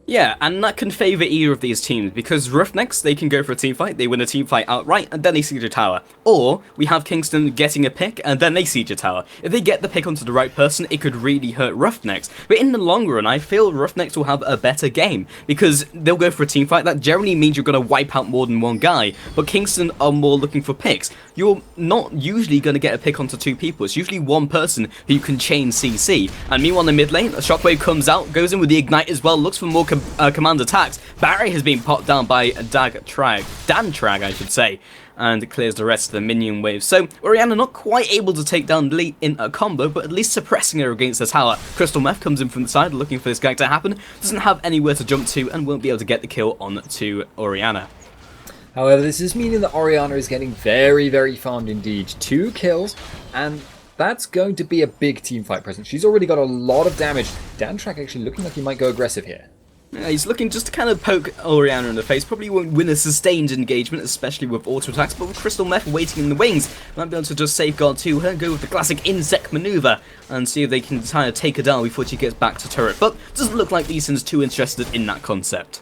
Yeah, and that can favour either of these teams, because RoughNeX, they can go for a team fight, they win a team fight outright, and then they siege a tower. Or, we have Kingston getting a pick, and then they siege a tower. If they get the pick onto the right person, it could really hurt RoughNeX. But in the long run, I feel RoughNeX will have a better game, because they'll go for a team fight. That generally means you're going to wipe out more than one guy, but Kingston are more looking for picks. You're not usually going to get a pick onto two people, it's usually one person who you can chain CC. And meanwhile in the mid lane, a Shockwave comes out, goes in with the Ignite as well, looks for more command attacks. Barry has been popped down by Dan Trag, I should say, and clears the rest of the minion wave. So Orianna not quite able to take down Lee in a combo, but at least suppressing her against the tower. Crystal Meth comes in from the side looking for this guy to happen, doesn't have anywhere to jump to, and won't be able to get the kill on to Orianna. However, this is meaning that Orianna is getting very, very farmed indeed. 2 kills, and that's going to be a big teamfight presence. She's already got a lot of damage. Dan Track actually looking like he might go aggressive here. Yeah, he's looking just to kind of poke Orianna in the face. Probably won't win a sustained engagement, especially with auto attacks, but with Crystal Meth waiting in the wings, might be able to just safeguard to her, go with the classic insect maneuver, and see if they can kind of take her down before she gets back to turret. But doesn't look like Lee Sin's too interested in that concept.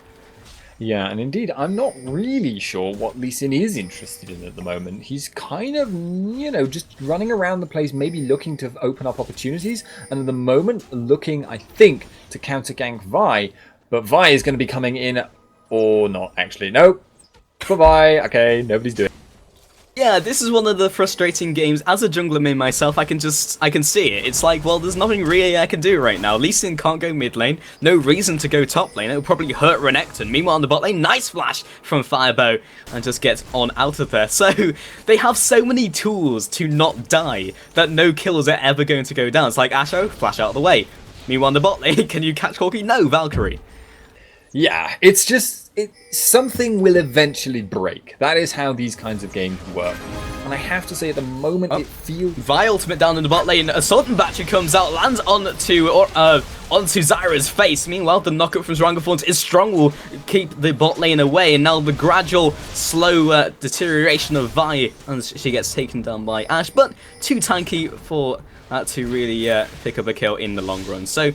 Yeah, and indeed, I'm not really sure what Lee Sin is interested in at the moment. He's kind of, you know, just running around the place, maybe looking to open up opportunities, and at the moment looking, I think, to counter-gank Vi, but Vi is going to be coming in, or not, actually. No, bye-bye, okay, nobody's doing it. Yeah, this is one of the frustrating games. As a jungler main myself, I can see it. It's like, well, there's nothing really I can do right now. Lee Sin can't go mid lane. No reason to go top lane. It'll probably hurt Renekton. Meanwhile, on the bot lane, nice flash from Firebow and just gets on out of there. So, they have so many tools to not die that no kills are ever going to go down. It's like, Asho, flash out of the way. Meanwhile, on the bot lane, can you catch Corki? No, Valkyrie. Yeah, it's just... something will eventually break. That is how these kinds of games work. And I have to say, at the moment, it feels... Vi ultimate down in the bot lane. Assault and Battery comes out, lands onto Zyra's face. Meanwhile, the knockup from Zrangathorns is strong, will keep the bot lane away. And now the gradual, slow deterioration of Vi, and she gets taken down by Ashe. But too tanky for that to really pick up a kill in the long run. So...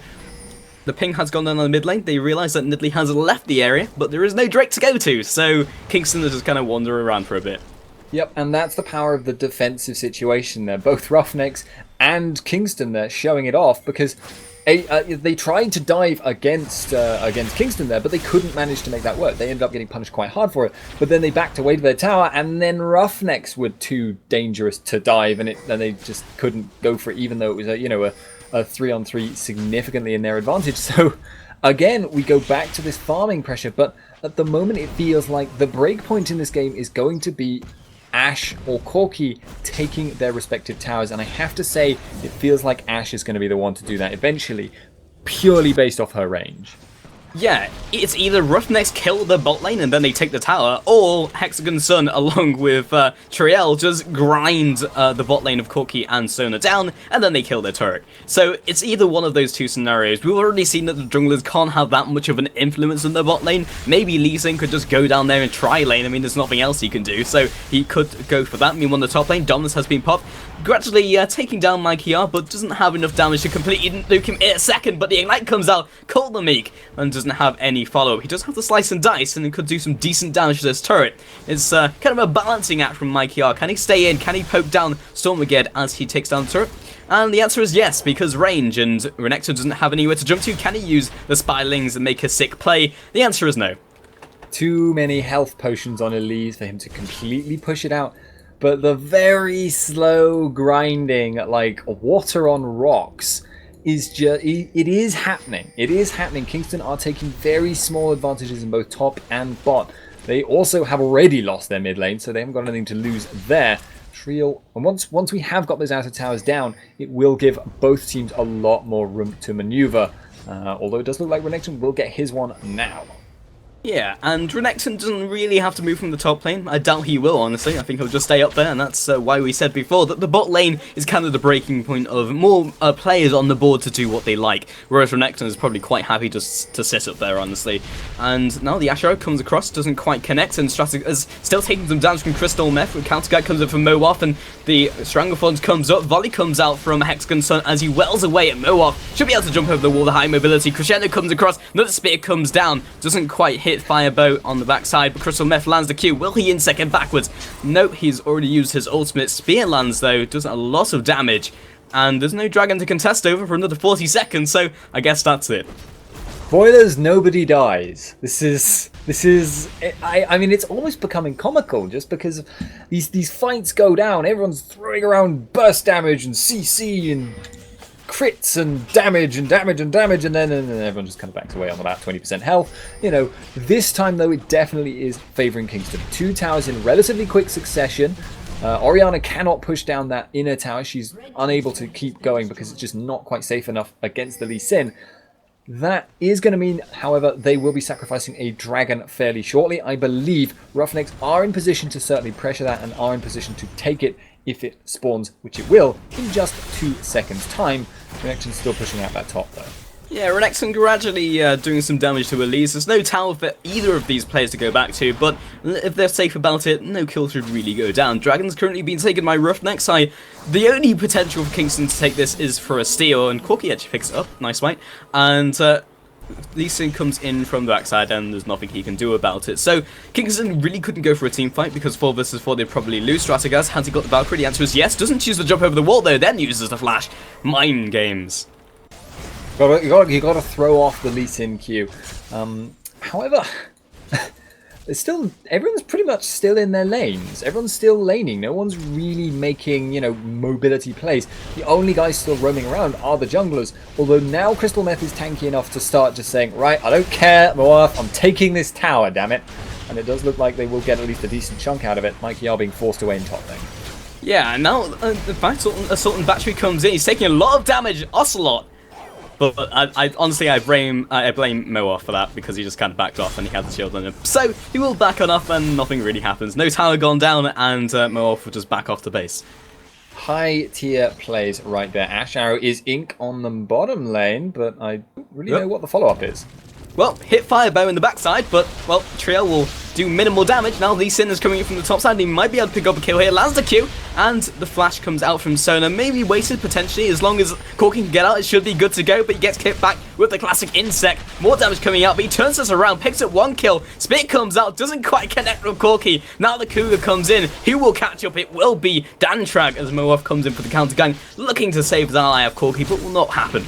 the ping has gone down on the mid lane. They realise that Nidalee has left the area, but there is no Drake to go to, so Kingston is just kind of wandering around for a bit. Yep, and that's the power of the defensive situation there. Both RoughNeX and Kingston there showing it off, because they tried to dive against Kingston there, but they couldn't manage to make that work. They ended up getting punished quite hard for it, but then they backed away to their tower, and then RoughNeX were too dangerous to dive, and they just couldn't go for it, even though it was a 3-on-3 significantly in their advantage. So again, we go back to this farming pressure, but at the moment it feels like the break point in this game is going to be Ashe or Corki taking their respective towers, and I have to say it feels like Ashe is going to be the one to do that eventually, purely based off her range. Yeah, it's either RoughNeX kill the bot lane and then they take the tower, or Hexagon Sun along with Triel just grind the bot lane of Corki and Sona down, and then they kill their turret. So it's either one of those two scenarios. We've already seen that the junglers can't have that much of an influence in the bot lane. Maybe Lee Sin could just go down there and try lane. I mean, there's nothing else he can do, so he could go for that. Meanwhile, on the top lane, Dominus has been popped, gradually taking down Mikey R, but doesn't have enough damage to completely nuke him in a second. But the Ignite comes out, Call the Meek, and doesn't have any follow-up. He does have to slice and dice, and he could do some decent damage to this turret. It's kind of a balancing act from Mikey R. Can he stay in? Can he poke down Stormaged as he takes down the turret? And the answer is yes, because range, and Renekton doesn't have anywhere to jump to. Can he use the Spylings and make a sick play? The answer is no. Too many health potions on Elise for him to completely push it out. But the very slow grinding, like water on rocks, is just, it is happening. It is happening. Kingston are taking very small advantages in both top and bot. They also have already lost their mid lane, so they haven't got anything to lose there. Trio, and once we have got those outer towers down, it will give both teams a lot more room to maneuver. Although it does look like Renekton will get his one now. Yeah, and Renekton doesn't really have to move from the top lane. I doubt he will, honestly. I think he'll just stay up there, and that's why we said before that the bot lane is kind of the breaking point of more players on the board to do what they like, whereas Renekton is probably quite happy just to sit up there, honestly. And now the Asher comes across, doesn't quite connect, and Strategy is still taking some damage from Crystal Meth. The counter guy comes up from Moaf, and the Stranglethorns comes up. Volley comes out from Hexagon Sun as he wells away at Moaf. Should be able to jump over the wall, the high mobility. Crescendo comes across, another spear comes down, doesn't quite hit Firebow on the backside, but Crystal Meth lands the Q. Will he insect backwards? Nope, he's already used his ultimate. Spear lands though, does a lot of damage, and there's no dragon to contest over for another 40 seconds, so I guess that's it. Spoilers, nobody dies. This is I mean, it's almost becoming comical just because these fights go down, everyone's throwing around burst damage and CC and crits and damage and damage and damage, and then everyone just kind of backs away on about 20% health. You know, this time though, it definitely is favouring Kingston. 2 towers in relatively quick succession. Orianna cannot push down that inner tower. She's unable to keep going because it's just not quite safe enough against the Lee Sin. That is going to mean, however, they will be sacrificing a dragon fairly shortly. I believe RoughNeX are in position to certainly pressure that and are in position to take it if it spawns, which it will, in just 2 seconds' time. Renekton's still pushing out that top, though. Yeah, Renekton gradually doing some damage to Elise. There's no tower for either of these players to go back to, but if they're safe about it, no kill should really go down. Dragon's currently being taken by RoughNeX. The only potential for Kingston to take this is for a steal, and Corki actually picks it up. Nice fight. And Lee Sin comes in from the backside, and there's nothing he can do about it. So Kingston really couldn't go for a team fight because 4 vs 4 they'd probably lose. Strategas, has he got the Valkyrie? The answer is yes. Doesn't choose to jump over the wall though, then uses the flash. Mind games. You got to throw off the Lee Sin Q. However, everyone's pretty much still in their lanes. Everyone's still laning. No one's really making, you know, mobility plays. The only guys still roaming around are the junglers. Although now Crystal Meth is tanky enough to start just saying, right, I don't care, Moaf, I'm taking this tower, damn it. And it does look like they will get at least a decent chunk out of it. Mikey are being forced away in top lane. Yeah, and now the fact Assault and Battery comes in. He's taking a lot of damage, Ocelot. But I honestly, I blame Moaf for that because he just kind of backed off and he had the shield on him. So he will back on off and nothing really happens. No tower gone down and Moaf will just back off the base. High tier plays right there. Ash Arrow is ink on the bottom lane, but I don't really know what the follow-up is. Well, hit Firebow in the backside, but, well, Triel will do minimal damage. Now Lee Sin is coming in from the top side, and he might be able to pick up a kill here. Lands the Q, and the flash comes out from Sona. Maybe wasted, potentially. As long as Corki can get out, it should be good to go, but he gets kicked back with the classic insect. More damage coming out, but he turns us around, picks up 1 kill. Spit comes out, doesn't quite connect with Corki. Now the Cougar comes in. Who will catch up? It will be Dantrag as Moaf comes in for the counter gang, looking to save his ally of Corki, but will not happen.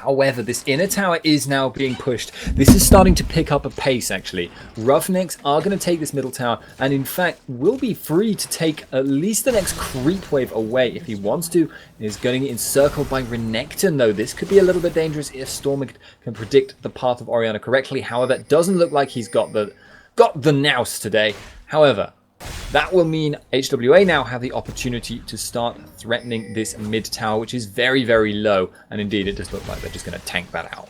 However, this inner tower is now being pushed. This is starting to pick up a pace, actually. RoughNeX are going to take this middle tower, and in fact, will be free to take at least the next creep wave away if he wants to. Is getting encircled by Renekton, though. This could be a little bit dangerous if Storm can predict the path of Orianna correctly. However, it doesn't look like he's got the nous today. However, that will mean HWA now have the opportunity to start threatening this mid tower, which is very, very low. And indeed, it does look like they're just going to tank that out.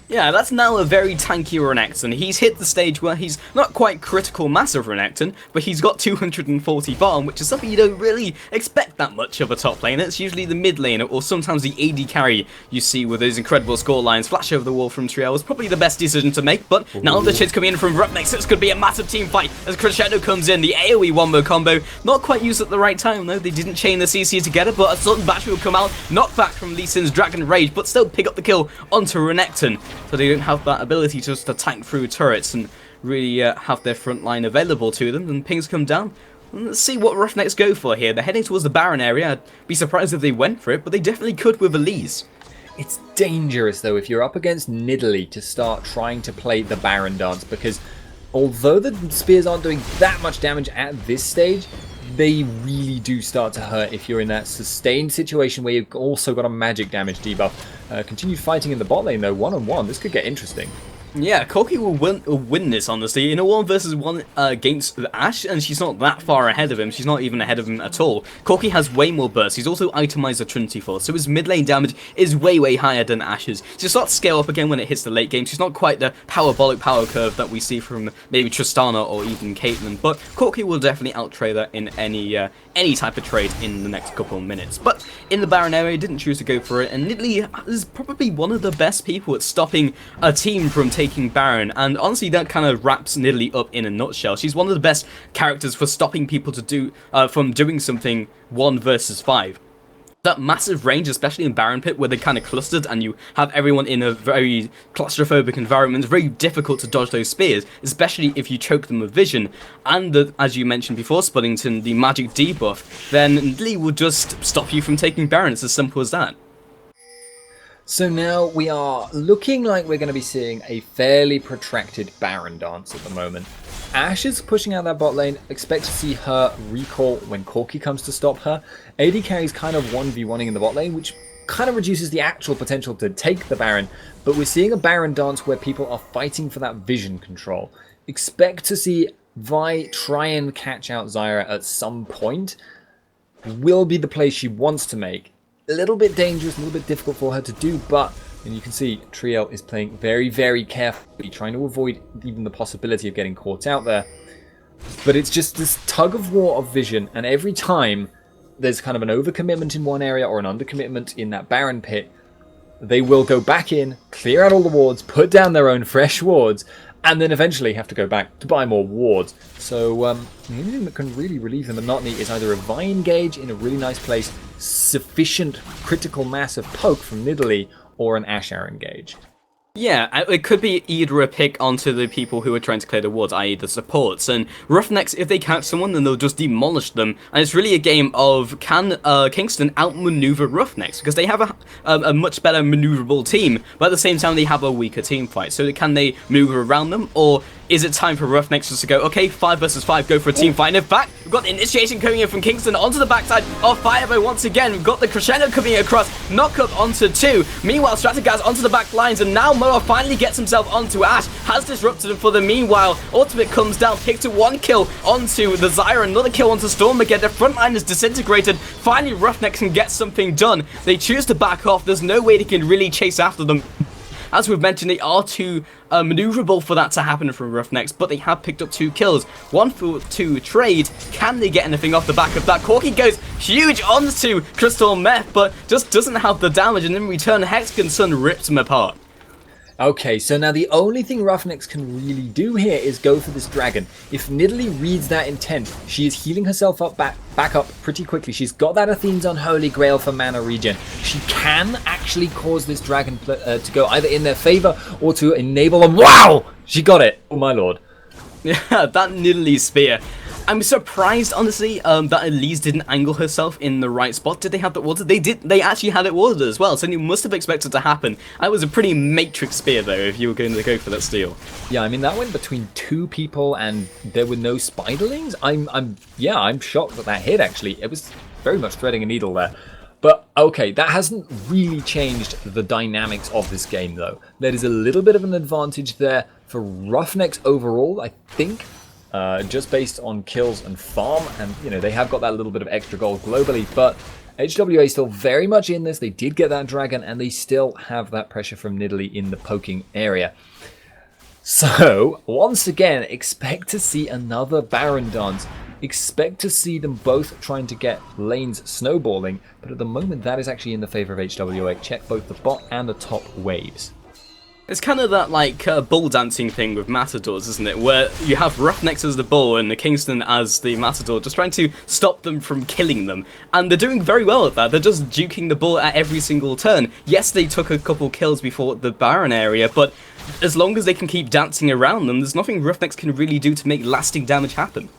Yeah, that's now a very tanky Renekton. He's hit the stage where he's not quite critical mass of Renekton, but he's got 240 farm, which is something you don't really expect that much of a top laner. It's usually the mid lane or sometimes the AD carry you see with those incredible score lines. Flash over the wall from Triel was probably the best decision to make, but now the shit's coming in from RoughNeX, so it's going to be a massive team fight as Crescendo comes in. The AoE wombo combo, not quite used at the right time though. They didn't chain the CC together, but a sudden battery will come out, knock back from Lee Sin's Dragon Rage, but still pick up the kill onto Renekton. So they don't have that ability just to tank through turrets and really have their front line available to them. And pings come down. Let's see what RoughNeX go for here. They're heading towards the Baron area. I'd be surprised if they went for it, but they definitely could with Elise. It's dangerous, though, if you're up against Nidalee to start trying to play the Baron dance, because although the spears aren't doing that much damage at this stage, they really do start to hurt if you're in that sustained situation where you've also got a magic damage debuff. Continued fighting in the bot lane, though, one-on-one. This could get interesting. Yeah, Corki will win this, honestly. In a 1 versus 1 against Ashe, and she's not that far ahead of him. She's not even ahead of him at all. Corki has way more burst. He's also itemized the Trinity Force, so his mid lane damage is way higher than Ashe's. She'll start to scale up again when it hits the late game. She's not quite the parabolic power curve that we see from maybe Tristana or even Caitlyn, but Corki will definitely out-trade her in any type of trade in the next couple of minutes. But in the Baron area, didn't choose to go for it, and Nidalee is probably one of the best people at stopping a team from taking Baron, and honestly that kind of wraps Nidalee up in a nutshell. She's one of the best characters for stopping people from doing something 1 versus 5. That massive range, especially in Baron Pit, where they're kind of clustered and you have everyone in a very claustrophobic environment, it's very difficult to dodge those spears, especially if you choke them with vision. And as you mentioned before, Spuddington, the magic debuff, then Nidalee will just stop you from taking Baron. It's as simple as that. So now we are looking like we're going to be seeing a fairly protracted Baron dance at the moment. Ashe is pushing out that bot lane. Expect to see her recall when Corki comes to stop her. AD carries kind of 1v1ing in the bot lane, which kind of reduces the actual potential to take the Baron. But we're seeing a Baron dance where people are fighting for that vision control. Expect to see Vi try and catch out Zyra at some point. Will be the play she wants to make. A little bit dangerous, a little bit difficult for her to do, but and you can see Triel is playing very carefully, trying to avoid even the possibility of getting caught out there. But it's just this tug of war of vision, and every time there's kind of an overcommitment in one area or an undercommitment in that Baron Pit, they will go back in, clear out all the wards, put down their own fresh wards, and then eventually have to go back to buy more wards. So the only thing that can really relieve the monotony is either a Vi engage in a really nice place, sufficient critical mass of poke from Nidalee, or an Ashe engage. Yeah, it could be either a pick onto the people who are trying to clear the wards, i.e. the supports, and RoughNeX, if they catch someone, then they'll just demolish them, and it's really a game of can Kingston outmaneuver RoughNeX, because they have a much better maneuverable team, but at the same time they have a weaker team fight, so can they maneuver around them, or is it time for RoughNeX just to go, okay, 5 versus 5, go for a team fight? And in fact, we've got the initiation coming in from Kingston onto the backside of Firebow once again. We've got the crescendo coming across, knock up onto 2. Meanwhile, Strategaz onto the back lines, and now Moa finally gets himself onto Ashe, has disrupted him for the meanwhile. Ultimate comes down, picked to 1 kill onto the Zyra, another kill onto Storm again. The front line is disintegrated. Finally, RoughNeX can get something done. They choose to back off. There's no way they can really chase after them. As we've mentioned, they are too maneuverable for that to happen from RoughNeX, but they have picked up 2 kills. 1 for 2 trade. Can they get anything off the back of that? Corki goes huge onto Crystal Meth, but just doesn't have the damage, and in return, Hexagon Sun rips him apart. Okay, so now the only thing RoughNeX can really do here is go for this dragon. If Nidalee reads that intent, she is healing herself up back up pretty quickly. She's got that Athene's Unholy Grail for mana regen. She can actually cause this dragon to go either in their favor or to enable them. Wow! She got it! Oh my lord. Yeah, that Nidalee spear. I'm surprised, honestly, that Elise didn't angle herself in the right spot. Did they have that water? They did. They actually had it watered as well, so you must have expected to happen. That was a pretty matrix spear, though, if you were going to go for that steal. Yeah, I mean, that went between 2 people, and there were no spiderlings. I'm shocked that hit, actually. It was very much threading a needle there. But, okay, that hasn't really changed the dynamics of this game, though. There is a little bit of an advantage there for RoughNeX overall, I think. Just based on kills and farm, and they have got that little bit of extra gold globally, but HWA still very much in this. They did get that dragon, and they still have that pressure from Nidalee in the poking area. So once again, expect to see another Baron dance. Expect to see them both trying to get lanes snowballing, but at the moment that is actually in the favor of HWA. Check both the bot and the top waves. It's kind of that, like, bull dancing thing with Matadors, isn't it? Where you have RoughNeX as the bull and the Kingston as the Matador, just trying to stop them from killing them. And they're doing very well at that. They're just duking the bull at every single turn. Yes, they took a couple kills before the Baron area, but as long as they can keep dancing around them, there's nothing RoughNeX can really do to make lasting damage happen.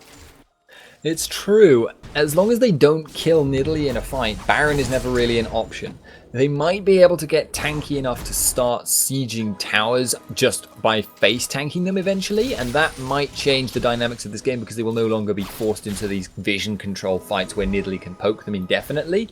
It's true. As long as they don't kill Nidalee in a fight, Baron is never really an option. They might be able to get tanky enough to start sieging towers just by face tanking them eventually, and that might change the dynamics of this game because they will no longer be forced into these vision control fights where Nidalee can poke them indefinitely.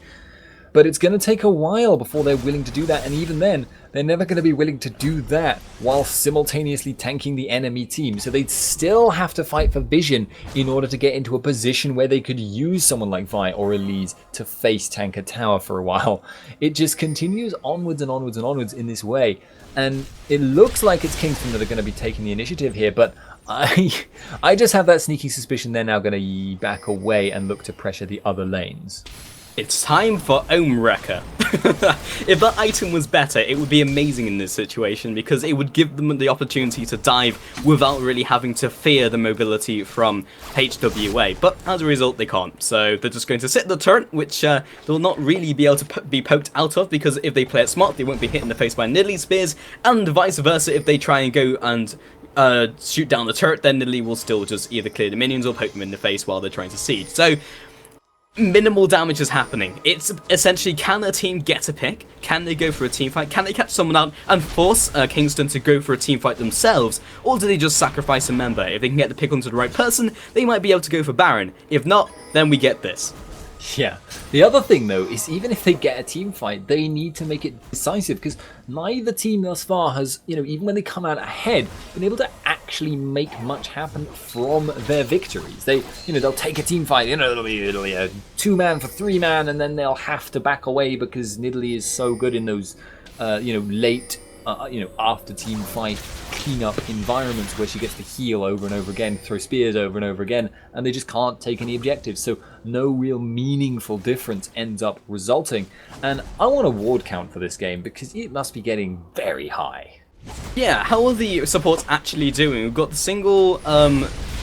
but it's going to take a while before they're willing to do that, and even then, they're never going to be willing to do that while simultaneously tanking the enemy team. So they'd still have to fight for vision in order to get into a position where they could use someone like Vi or Elise to face tank a tower for a while. It just continues onwards and onwards and onwards in this way. And it looks like it's Kingston that are going to be taking the initiative here, but I just have that sneaky suspicion they're now going to back away and look to pressure the other lanes. It's time for Ohm Wrecker. If that item was better, it would be amazing in this situation because it would give them the opportunity to dive without really having to fear the mobility from HWA. But as a result, they can't. So they're just going to sit in the turret, which they'll not really be able to be poked out of because if they play it smart, they won't be hit in the face by Nidalee spears, and vice versa if they try and go and shoot down the turret, then Nidalee will still just either clear the minions or poke them in the face while they're trying to siege. So minimal damage is happening. It's essentially, can a team get a pick? Can they go for a team fight? Can they catch someone out and force Kingston to go for a team fight themselves? Or do they just sacrifice a member? If they can get the pick onto the right person, they might be able to go for Baron. If not, then we get this. Yeah. The other thing, though, is even if they get a team fight, they need to make it decisive, because neither team thus far has, even when they come out ahead, been able to actually make much happen from their victories. They'll take a team fight, it'll be a 2-man for 3-man, and then they'll have to back away because Nidalee is so good in those, late, after team fight clean-up environments where she gets to heal over and over again, throw spears over and over again, and they just can't take any objectives. So no real meaningful difference ends up resulting. And I want a ward count for this game because it must be getting very high. Yeah, how are the supports actually doing? We've got the single,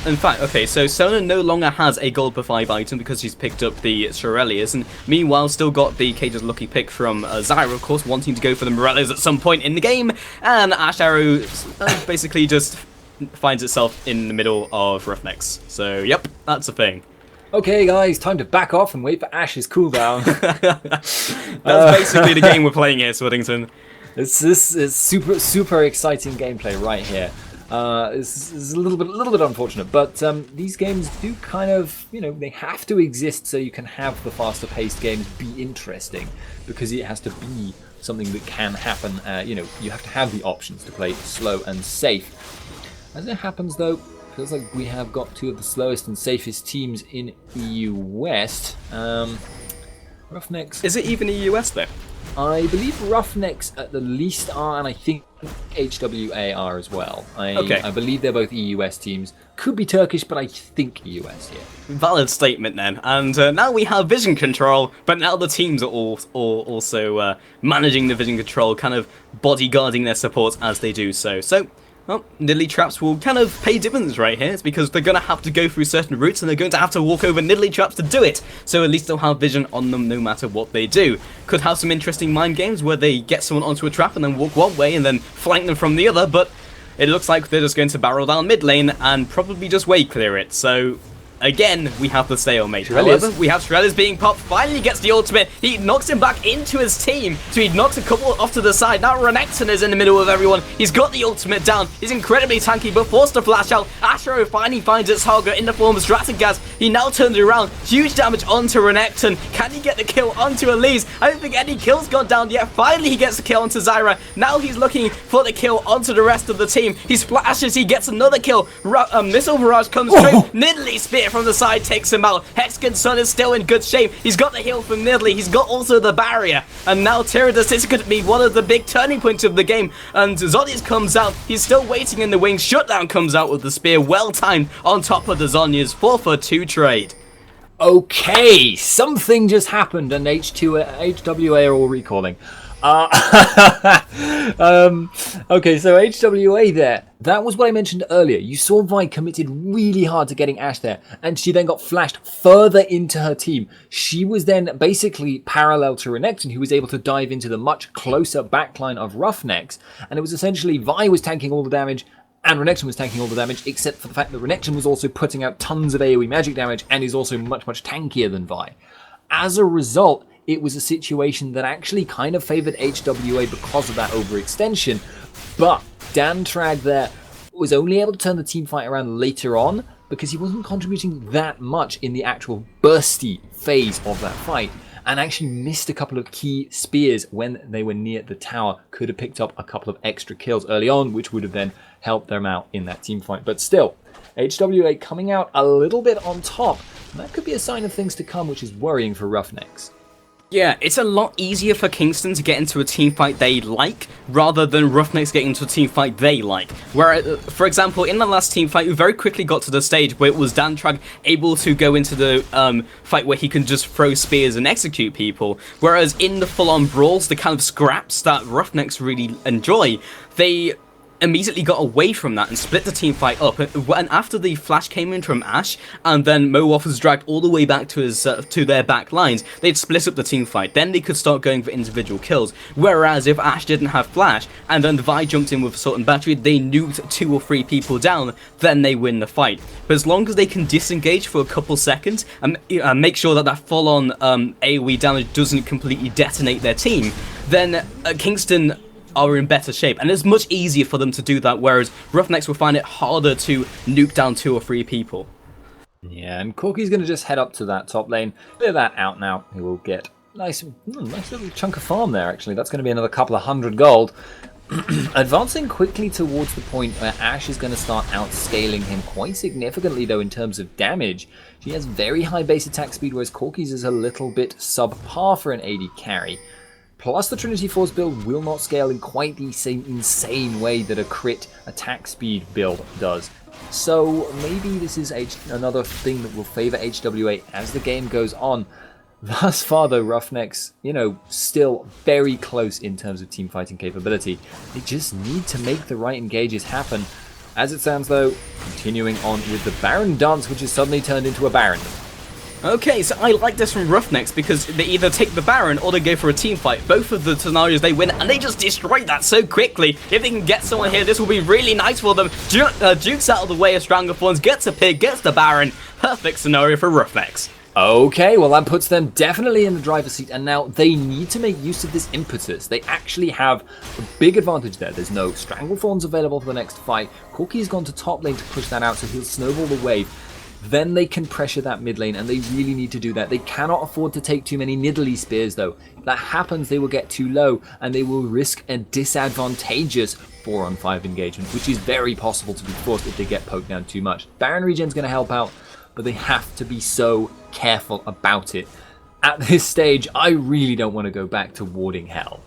in fact, okay, so Sona no longer has a gold per 5 item because she's picked up the Shirelius, and meanwhile still got the Cage's lucky pick from Zyra, of course, wanting to go for the Morellos at some point in the game, and Ashe Arrow basically just finds itself in the middle of RoughNeX. So, yep, that's a thing. Okay, guys, time to back off and wait for Ashe's cooldown. That's basically the game we're playing here, Swiddington. It's super exciting gameplay right here. It's a little bit unfortunate, but these games do kind of, they have to exist so you can have the faster paced games be interesting, because it has to be something that can happen. You have to have the options to play slow and safe. As it happens, though, feels like we have got two of the slowest and safest teams in EU West. RoughNeX. Is it even EU West though? I believe RoughNeX at the least are, and I think HWA are as well. I believe they're both EUS teams. Could be Turkish, but I think EUS, yeah. Valid statement then. And now we have vision control, but now the teams are also managing the vision control, kind of bodyguarding their supports as they do so. So, well, Nidalee traps will kind of pay dividends right here. It's because they're going to have to go through certain routes and they're going to have to walk over Nidalee traps to do it. So at least they'll have vision on them no matter what they do. Could have some interesting mind games where they get someone onto a trap and then walk one way and then flank them from the other, but it looks like they're just going to barrel down mid lane and probably just wave clear it. So again, we have the stalemate. However, we have Shirelius being popped. Finally gets the ultimate. He knocks him back into his team. So he knocks a couple off to the side. Now RoughNeX is in the middle of everyone. He's got the ultimate down. He's incredibly tanky, but forced to flash out. Ashe Arrow finally finds its target in the form of Strategast. He now turns it around. Huge damage onto RoughNeX. Can he get the kill onto Elise? I don't think any kills got down yet. Finally, he gets the kill onto Zyra. Now he's looking for the kill onto the rest of the team. He splashes. He gets another kill. Missile Barrage comes through. Nidalee spear from the side takes him out. Hexagon Sun is still in good shape. He's got the heal from Nidalee. He's got also the barrier. And now Tyrannus is going to be one of the big turning points of the game. And Zhonya's comes out. He's still waiting in the wings. Shutdown comes out with the spear. Well timed on top of the Zhonya's 4-for-2 trade. Okay, something just happened and HWA are all recalling. Okay, so HWA there. That was what I mentioned earlier. You saw Vi committed really hard to getting Ashe there, and she then got flashed further into her team. She was then basically parallel to RoughNeX, who was able to dive into the much closer backline of RoughNeX, and it was essentially Vi was tanking all the damage, and RoughNeX was tanking all the damage, except for the fact that RoughNeX was also putting out tons of AoE magic damage, and is also much tankier than Vi. As a result, it was a situation that actually kind of favored HWA because of that overextension, but Dantrag there was only able to turn the team fight around later on because he wasn't contributing that much in the actual bursty phase of that fight. and actually missed a couple of key spears when they were near the tower. Could have picked up a couple of extra kills early on, which would have then helped them out in that team fight. But still, HWA coming out a little bit on top. And that could be a sign of things to come, which is worrying for RoughNeX. Yeah, it's a lot easier for Kingston to get into a team fight they like, rather than RoughNeX getting into a team fight they like. Where, for example, in the last team fight, we very quickly got to the stage where it was Dantrag able to go into the fight where he can just throw spears and execute people. Whereas in the full-on brawls, the kind of scraps that RoughNeX really enjoy, they immediately got away from that and split the team fight up. And after the flash came in from Ash, and then Mowoff was dragged all the way back to his to their back lines, they'd split up the team fight. Then they could start going for individual kills. Whereas if Ash didn't have flash, and then the Vi jumped in with assault and battery, they nuked 2 or 3 people down, then they win the fight. But as long as they can disengage for a couple seconds and make sure that that full-on AoE damage doesn't completely detonate their team, then Kingston are in better shape, and it's much easier for them to do that, whereas RoughNeX will find it harder to nuke down 2 or 3 people. Yeah, and Corky's going to just head up to that top lane, clear that out now. He will get nice little chunk of farm there, actually. That's going to be another couple of 100 gold. Advancing quickly towards the point where Ash is going to start outscaling him quite significantly, though, in terms of damage. She has very high base attack speed, whereas Corky's is a little bit subpar for an AD carry. Plus, the Trinity Force build will not scale in quite the same insane way that a crit attack speed build does. So maybe this is another thing that will favor HWA as the game goes on. Thus far, though, RoughNeX, still very close in terms of team fighting capability. They just need to make the right engages happen. As it stands, though, continuing on with the Baron dance, which has suddenly turned into a Baron. Okay, so I like this from RoughNeX because they either take the Baron or they go for a team fight. Both of the scenarios they win, and they just destroy that so quickly. If they can get someone here, this will be really nice for them. Duke's out of the way of Stronger Thorns, gets a pig, gets the Baron. Perfect scenario for RoughNeX. Okay, well that puts them definitely in the driver's seat, and now they need to make use of this impetus. They actually have a big advantage there. There's no Stranglethorns available for the next fight. Corky's gone to top lane to push that out, so he'll snowball the wave. Then they can pressure that mid lane, and they really need to do that. They cannot afford to take too many Nidalee spears, though. If that happens, they will get too low, and they will risk a disadvantageous 4-on-5 engagement, which is very possible to be forced if they get poked down too much. Baron regen's going to help out, but they have to be so careful about it. At this stage, I really don't want to go back to warding hell.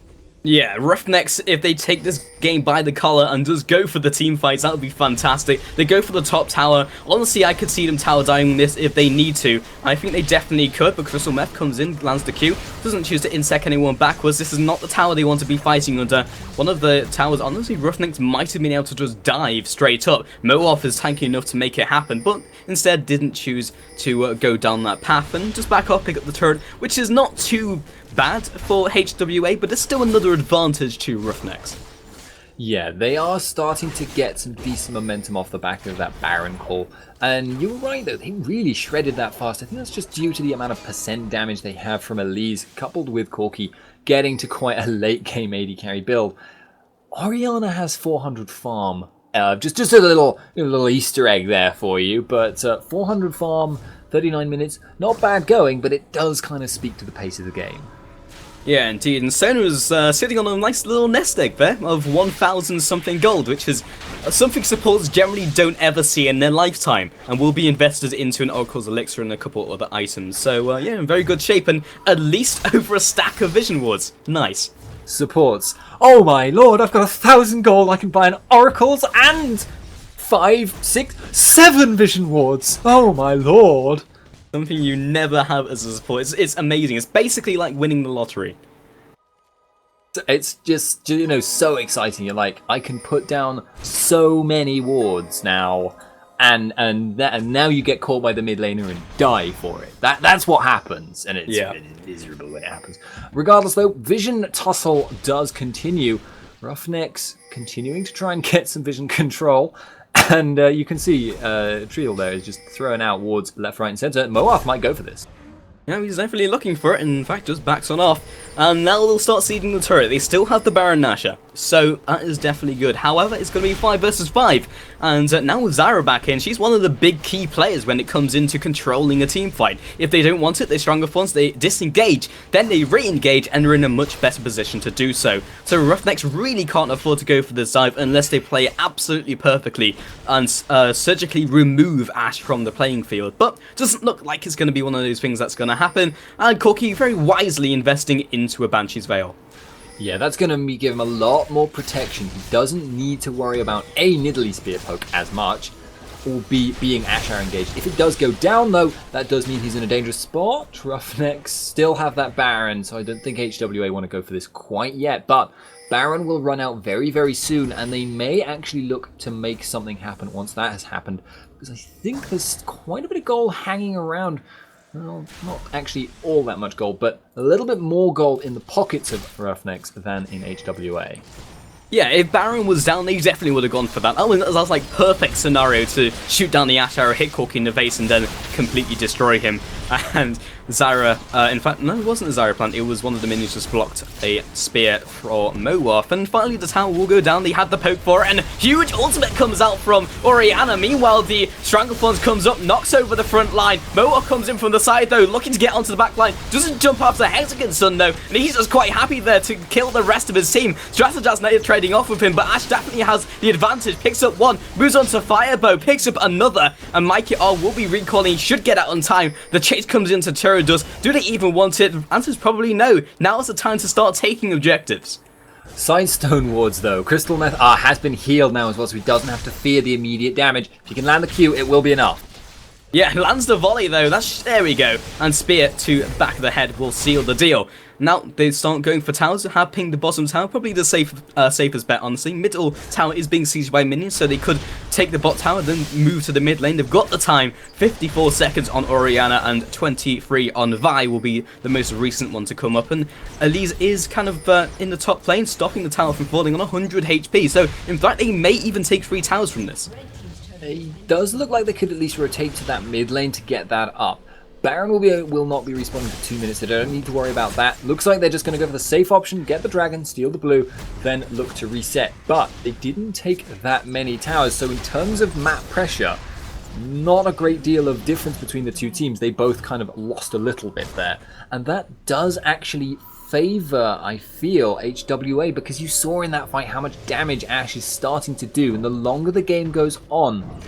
Yeah, RoughNeX, if they take this game by the collar and just go for the team fights, that would be fantastic. They go for the top tower. Honestly, I could see them tower diving this if they need to. I think they definitely could, but Crystal Meth comes in, lands the Q, doesn't choose to insect anyone backwards. This is not the tower they want to be fighting under. One of the towers, honestly, RoughNeX might have been able to just dive straight up. Mowoff is tanky enough to make it happen, but instead didn't choose to go down that path and just back off, pick up the turret, which is not too bad for HWA, but it's still another advantage to RoughNeX. Yeah, they are starting to get some decent momentum off the back of that Baron call. And you were right, though, they really shredded that fast. I think that's just due to the amount of percent damage they have from Elise, coupled with Corky getting to quite a late game AD carry build. Orianna has 400 farm. Just a little Easter egg there for you, but 400 farm, 39 minutes, not bad going, but it does kind of speak to the pace of the game. Yeah, indeed, and Sona's sitting on a nice little nest egg there of 1,000 something gold, which is something supports generally don't ever see in their lifetime, and will be invested into an Oracle's Elixir and a couple other items. So yeah, in very good shape, and at least over a stack of Vision Wards. Nice. Supports. Oh my lord, I've got 1,000 gold, I can buy an Oracle's and 5, 6, 7 Vision Wards. Oh my lord. Something you never have as a support. It's amazing. It's basically like winning the lottery. It's just, so exciting. You're like, I can put down so many wards now, and now you get caught by the mid laner and die for it. That's what happens, and it's miserable when it happens. Regardless, though, Vision Tussle does continue. RoughNeX continuing to try and get some vision control. And you can see Triel there is just throwing out wards left, right, and centre. Mowoff might go for this. Yeah, he's definitely looking for it, and in fact just backs on off. And now they'll start seeding the turret. They still have the Baron Nashor. So that is definitely good. However, it's going to be 5 versus 5. And now with Zyra back in, she's one of the big key players when it comes into controlling a team fight. If they don't want it, they stronger once, they disengage, then they re-engage and are in a much better position to do so. So RoughNeX really can't afford to go for this dive unless they play absolutely perfectly and surgically remove Ashe from the playing field. But doesn't look like it's going to be one of those things that's going to happen. And Corki very wisely investing into a Banshee's Veil. Yeah, that's going to give him a lot more protection. He doesn't need to worry about A, Nidalee Spear Poke as much, or B, being Ashe Arrow engaged. If it does go down, though, that does mean he's in a dangerous spot. RoughNeX still have that Baron, so I don't think HWA want to go for this quite yet. But Baron will run out very, very soon, and they may actually look to make something happen once that has happened, because I think there's quite a bit of gold hanging around. Well, not actually all that much gold, but a little bit more gold in the pockets of RoughNeX than in HWA. Yeah, if Baron was down, they definitely would have gone for that. That was like perfect scenario to shoot down the Ashe Arrow, hit Corki in the face, and then completely destroy him. And Zyra, in fact, no, it wasn't a Zyra plant, it was one of the minions just blocked a spear for Mowath. And finally the tower will go down, they had the poke for it, and huge ultimate comes out from Orianna. Meanwhile, the Stranglethorns comes up, knocks over the front line. Mowath comes in from the side though, looking to get onto the back line. Doesn't jump after Hexagon Sun though, and he's just quite happy there to kill the rest of his team. Strategist now trading off with him, but Ashe definitely has the advantage. Picks up one, moves on to Firebow, picks up another, and Mikey R will be recalling, he should get out on time. The chase comes into Tyradus. Do they even want it? Answer is probably no. Now is the time to start taking objectives. Side stone wards though. Crystal Meth has been healed now as well, so he doesn't have to fear the immediate damage. If he can land the Q, it will be enough. Yeah, lands the volley though. There we go. And spear to back of the head will seal the deal. Now they start going for towers. Have pinged the bottom tower. Probably the safest bet, honestly. Middle tower is being sieged by minions, so they could take the bot tower, then move to the mid lane. They've got the time. 54 seconds on Orianna and 23 on Vi will be the most recent one to come up. And Elise is kind of in the top lane, stopping the tower from falling on 100 HP. So in fact, they may even take 3 towers from this. It does look like they could at least rotate to that mid lane to get that up. Baron will not be respawning for 2 minutes, so they don't need to worry about that. Looks like they're just going to go for the safe option, get the dragon, steal the blue, then look to reset. But they didn't take that many towers, so in terms of map pressure, not a great deal of difference between the two teams. They both kind of lost a little bit there. And that does actually favor, I feel, HWA, because you saw in that fight how much damage Ashe is starting to do, and the longer the game goes on,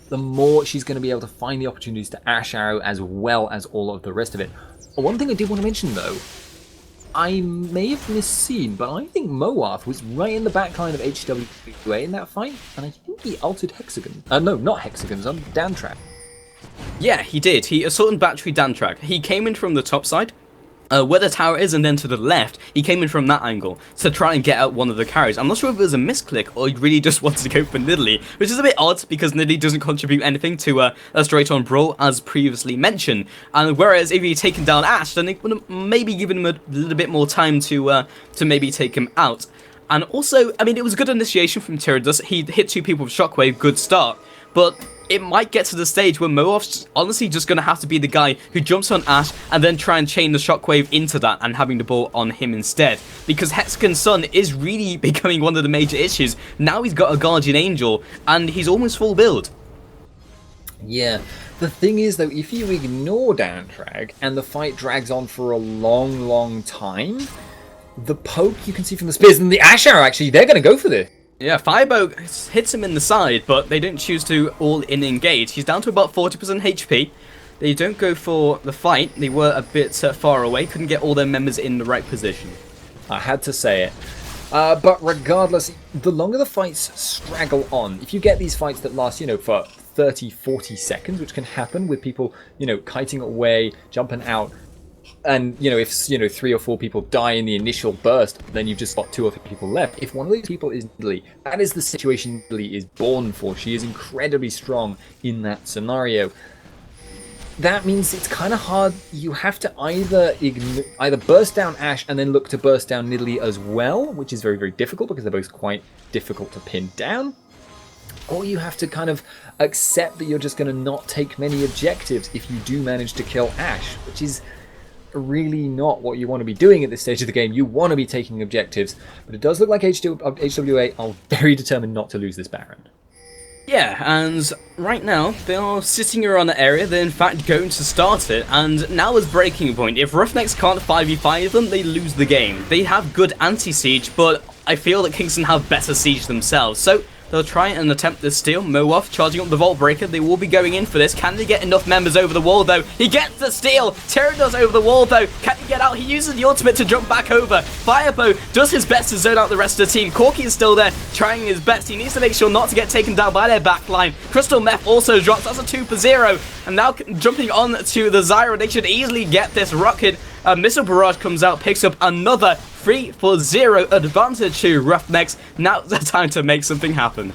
the more she's going to be able to find the opportunities to Ashe Arrow as well as all of the rest of it. One thing I did want to mention though, I may have misseen, but I think Mowath was right in the backline of HWA in that fight, and I think he ulted Hexagon. No, not Hexagons, on Dantrak. Yeah, he did. He assaulted Battery Dantrak. He came in from the top side, where the tower is, and then to the left, he came in from that angle to try and get out one of the carries. I'm not sure if it was a misclick or he really just wanted to go for Nidalee, which is a bit odd because Nidalee doesn't contribute anything to a straight-on brawl, as previously mentioned. And whereas if he'd taken down Ashe, then it would have maybe given him a little bit more time to maybe take him out. And also, I mean, it was a good initiation from Tyradus. He hit 2 people with Shockwave, good start. But it might get to the stage where Mowath's honestly just going to have to be the guy who jumps on Ashe and then try and chain the Shockwave into that and having the ball on him instead. Because Hexagon Sun is really becoming one of the major issues. Now he's got a Guardian Angel and he's almost full build. Yeah, the thing is though, if you ignore Downtrag and the fight drags on for a long, long time, the poke you can see from the spears and the Ashe Arrow, actually, they're going to go for this. Yeah, Firebow hits him in the side, but they don't choose to all-in engage. He's down to about 40% HP. They don't go for the fight. They were a bit far away, couldn't get all their members in the right position. I had to say it. But regardless, the longer the fights straggle on, if you get these fights that last, for 30, 40 seconds, which can happen with people, kiting away, jumping out, and, if, 3 or 4 people die in the initial burst, then you've just got 2 or 3 people left. If one of these people is Nidalee, that is the situation Nidalee is born for. She is incredibly strong in that scenario. That means it's kind of hard. You have to either burst down Ashe and then look to burst down Nidalee as well, which is very, very difficult because they're both quite difficult to pin down. Or you have to kind of accept that you're just going to not take many objectives if you do manage to kill Ashe, which is really not what you want to be doing at this stage of the game. You want to be taking objectives, but it does look like HWA are very determined not to lose this Baron. Yeah, and right now, they are sitting around the area, they're in fact going to start it, and now is breaking point. If RoughNeX can't 5v5 them, they lose the game. They have good anti-siege, but I feel that Kingston have better siege themselves, so they'll try and attempt this steal. Mowoff charging up the Vault Breaker. They will be going in for this. Can they get enough members over the wall, though? He gets the steal. Terran does over the wall, though. Can he get out? He uses the ultimate to jump back over. Firebow does his best to zone out the rest of the team. Corki is still there, trying his best. He needs to make sure not to get taken down by their backline. Crystal Meth also drops. That's a 2-0. And now jumping on to the Zyra, they should easily get this rocket. Missile Barrage comes out, picks up another 3-0 advantage to RoughNeX. Now's the time to make something happen.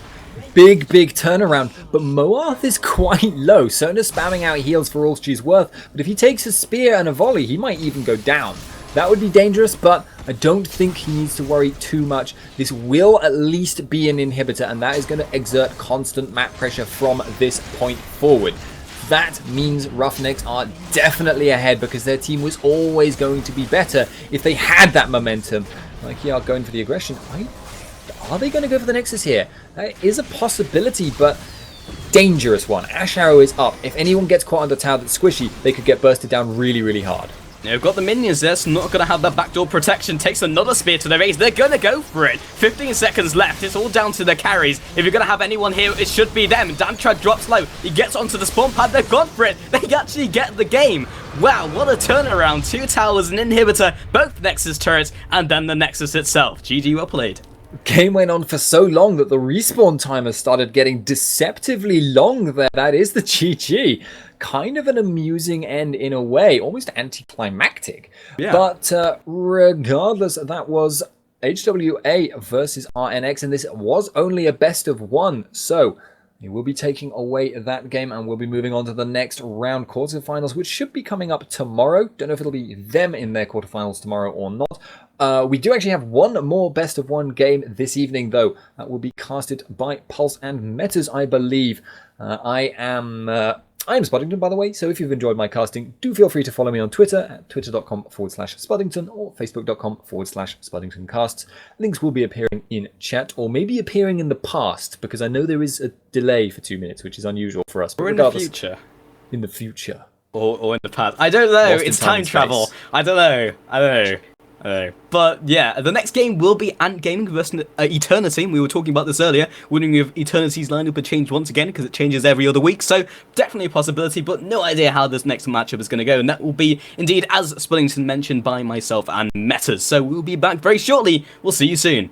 Big turnaround, but Moarth is quite low. Sona spamming out heals for all she's worth, but if he takes a spear and a volley, he might even go down. That would be dangerous, but I don't think he needs to worry too much. This will at least be an inhibitor, and that is going to exert constant map pressure from this point forward. That means RoughNeX are definitely ahead because their team was always going to be better if they had that momentum. Like, here, going for the aggression. Are they going to go for the Nexus here? That is a possibility, but dangerous one. Ash Arrow is up. If anyone gets caught under tower that's squishy, they could get bursted down really hard. They've got the minions there, so not going to have that backdoor protection. Takes another spear to the base. They're going to go for it. 15 seconds left. It's all down to the carries. If you're going to have anyone here, it should be them. Damtrad drops low. He gets onto the spawn pad. They've gone for it. They actually get the game. Wow, what a turnaround. 2 towers, an inhibitor, both Nexus turrets, and then the Nexus itself. GG, well played. Game went on for so long that the respawn timer started getting deceptively long there. That is the GG. Kind of an amusing end in a way, almost anticlimactic. Yeah. But regardless, that was HWA versus RNX, and this was only a best of 1. So we will be taking away that game, and we'll be moving on to the next round quarterfinals, which should be coming up tomorrow. Don't know if it'll be them in their quarterfinals tomorrow or not. We do actually have one more best of 1 game this evening, though. That will be casted by Pulse and Metas, I believe. I am Spuddington, by the way, so if you've enjoyed my casting, do feel free to follow me on Twitter at twitter.com/Spuddington or facebook.com/SpuddingtonCasts. Links will be appearing in chat, or maybe appearing in the past, because I know there is a delay for 2 minutes, which is unusual for us. But or in the future. In the future. Or in the past. I don't know. It's time travel. I don't know. But yeah, the next game will be Ant Gaming versus Eternity. We were talking about this earlier, wondering if Eternity's lineup would change once again, because it changes every other week, so definitely a possibility, but no idea how this next matchup is going to go, and that will be, indeed, as Spuddington mentioned, by myself and Metas. So we'll be back very shortly. We'll see you soon.